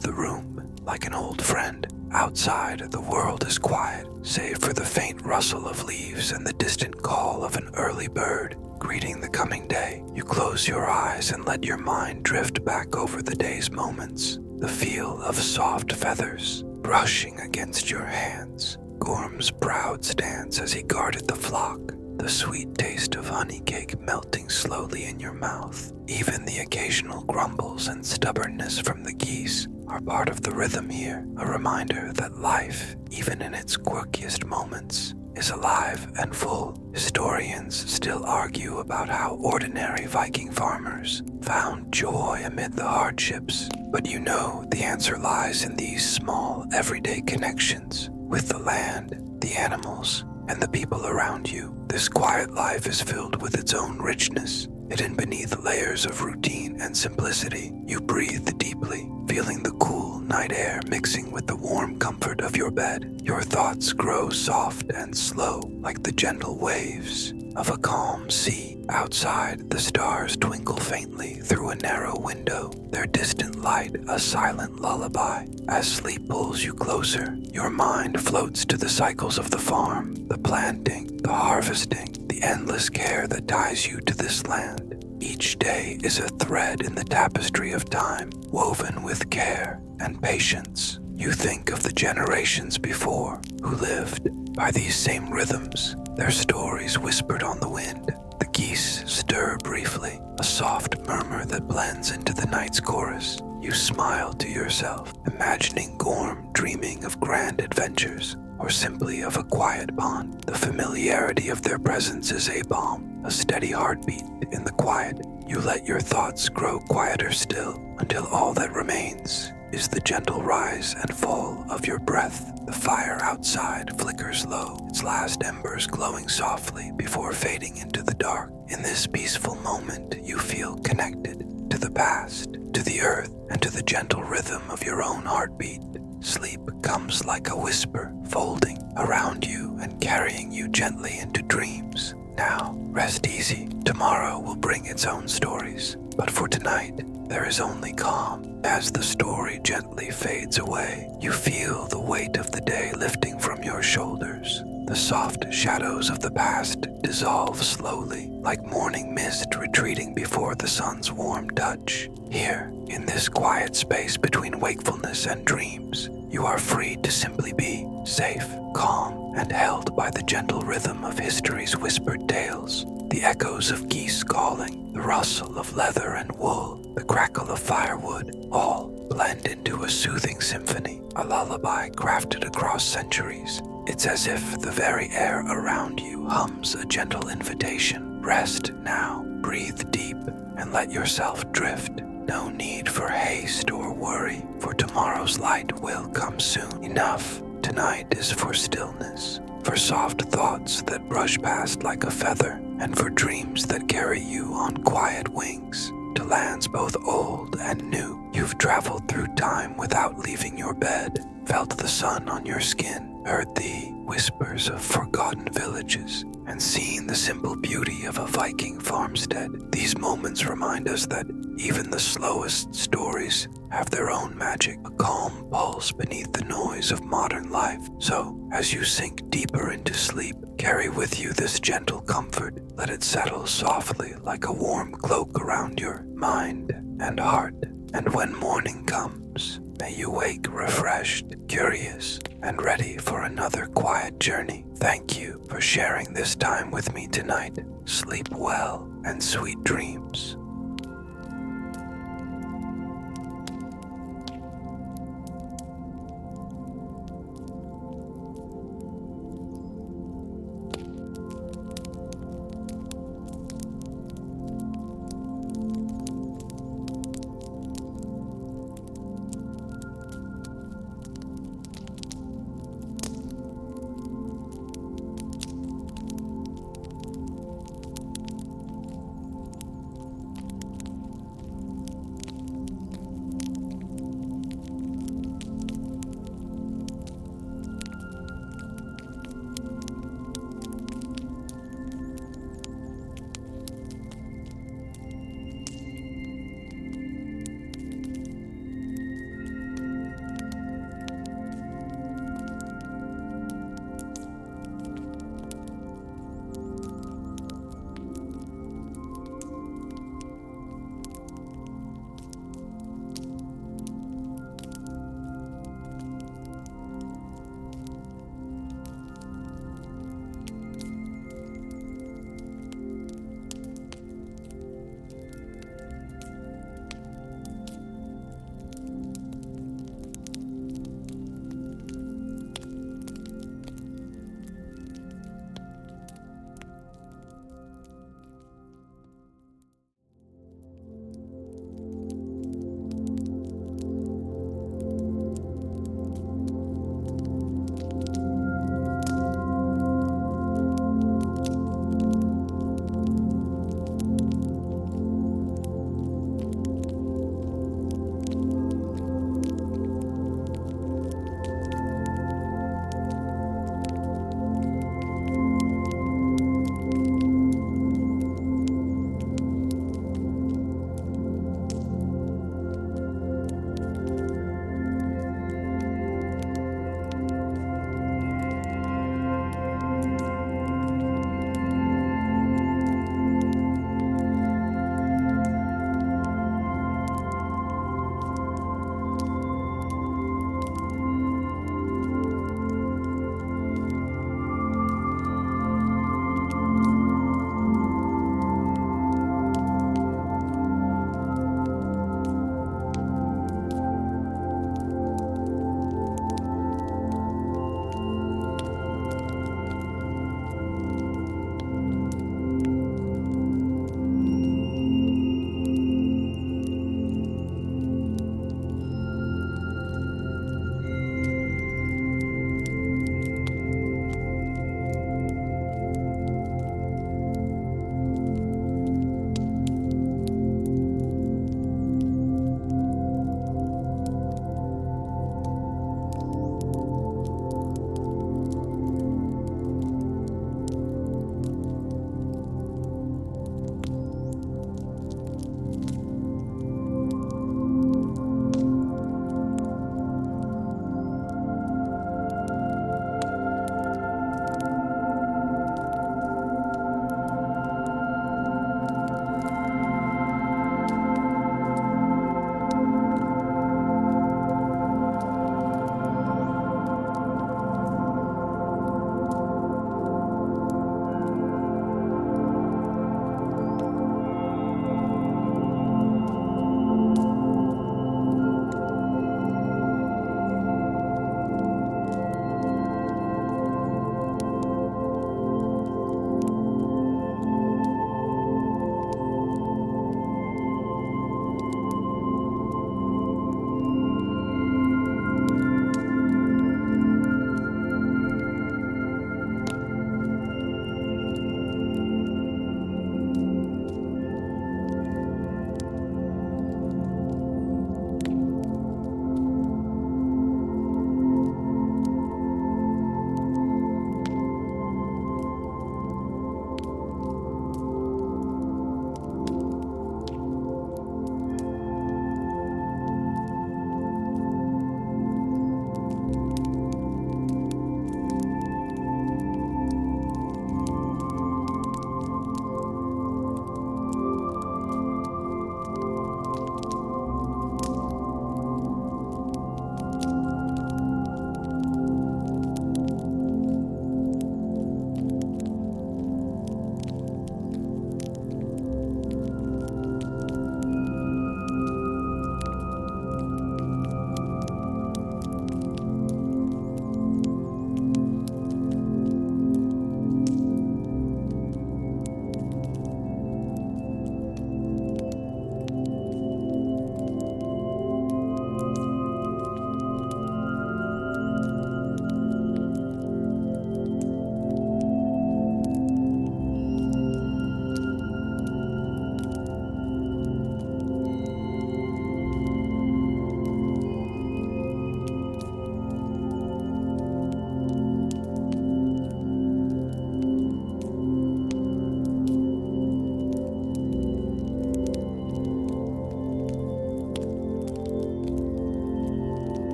the room like an old friend. Outside, the world is quiet, save for the faint rustle of leaves and the distant call of an early bird greeting the coming day. You close your eyes and let your mind drift back over the day's moments. The feel of soft feathers brushing against your hands, Gorm's proud stance as he guarded the flock, the sweet taste of honey cake melting slowly in your mouth. Even the occasional grumbles and stubbornness from the geese are part of the rhythm here, a reminder that life, even in its quirkiest moments, is alive and full. Historians still argue about how ordinary Viking farmers found joy amid the hardships, but you know the answer lies in these small, everyday connections with the land, the animals, and the people around you. This quiet life is filled with its own richness. Hidden beneath layers of routine and simplicity, you breathe deeply, feeling the cool night air mixing with the warm comfort of your bed. Your thoughts grow soft and slow, like the gentle waves of a calm sea. Outside, the stars twinkle faintly through a narrow window, their distant light a silent lullaby. As sleep pulls you closer, your mind floats to the cycles of the farm, the planting, the harvesting, the endless care that ties you to this land. Each day is a thread in the tapestry of time, woven with care and patience. You think of the generations before who lived by these same rhythms, their stories whispered on the wind. The geese stir briefly, a soft murmur that blends into the night's chorus. You smile to yourself, imagining Gorm dreaming of grand adventures, or simply of a quiet pond. The familiarity of their presence is a balm, a steady heartbeat in the quiet. You let your thoughts grow quieter still, until all that remains is the gentle rise and fall of your breath. The fire outside flickers low, its last embers glowing softly before fading into the dark. In this peaceful moment, you feel connected to the past, to the earth, and to the gentle rhythm of your own heartbeat. Sleep comes like a whisper, folding around you and carrying you gently into dreams. Now, rest easy. Tomorrow will bring its own stories, but for tonight, there is only calm. As the story gently fades away, you feel the weight of the day lifting from your shoulders. The soft shadows of the past dissolve slowly, like morning mist retreating before the sun's warm touch. Here, in this quiet space between wakefulness and dreams, you are free to simply be safe, calm, and held by the gentle rhythm of history's whispered tales. The echoes of geese calling, the rustle of leather and wool, the crackle of firewood, all blend into a soothing symphony, a lullaby crafted across centuries. It's as if the very air around you hums a gentle invitation. Rest now, breathe deep, and let yourself drift. No need for haste or worry, for tomorrow's light will come soon. Enough tonight is for stillness, for soft thoughts that brush past like a feather, and for dreams that carry you on quiet wings to lands both old and new. You've traveled through time without leaving your bed, felt the sun on your skin, heard the whispers of forgotten villages, and seen the simple beauty of a Viking farmstead. These moments remind us that even the slowest stories have their own magic, a calm pulse beneath the noise of modern life. So, as you sink deeper into sleep, carry with you this gentle comfort. Let it settle softly like a warm cloak around your mind and heart. And when morning comes, may you wake refreshed, curious, and ready for another quiet journey. Thank you for sharing this time with me tonight. Sleep well and sweet dreams.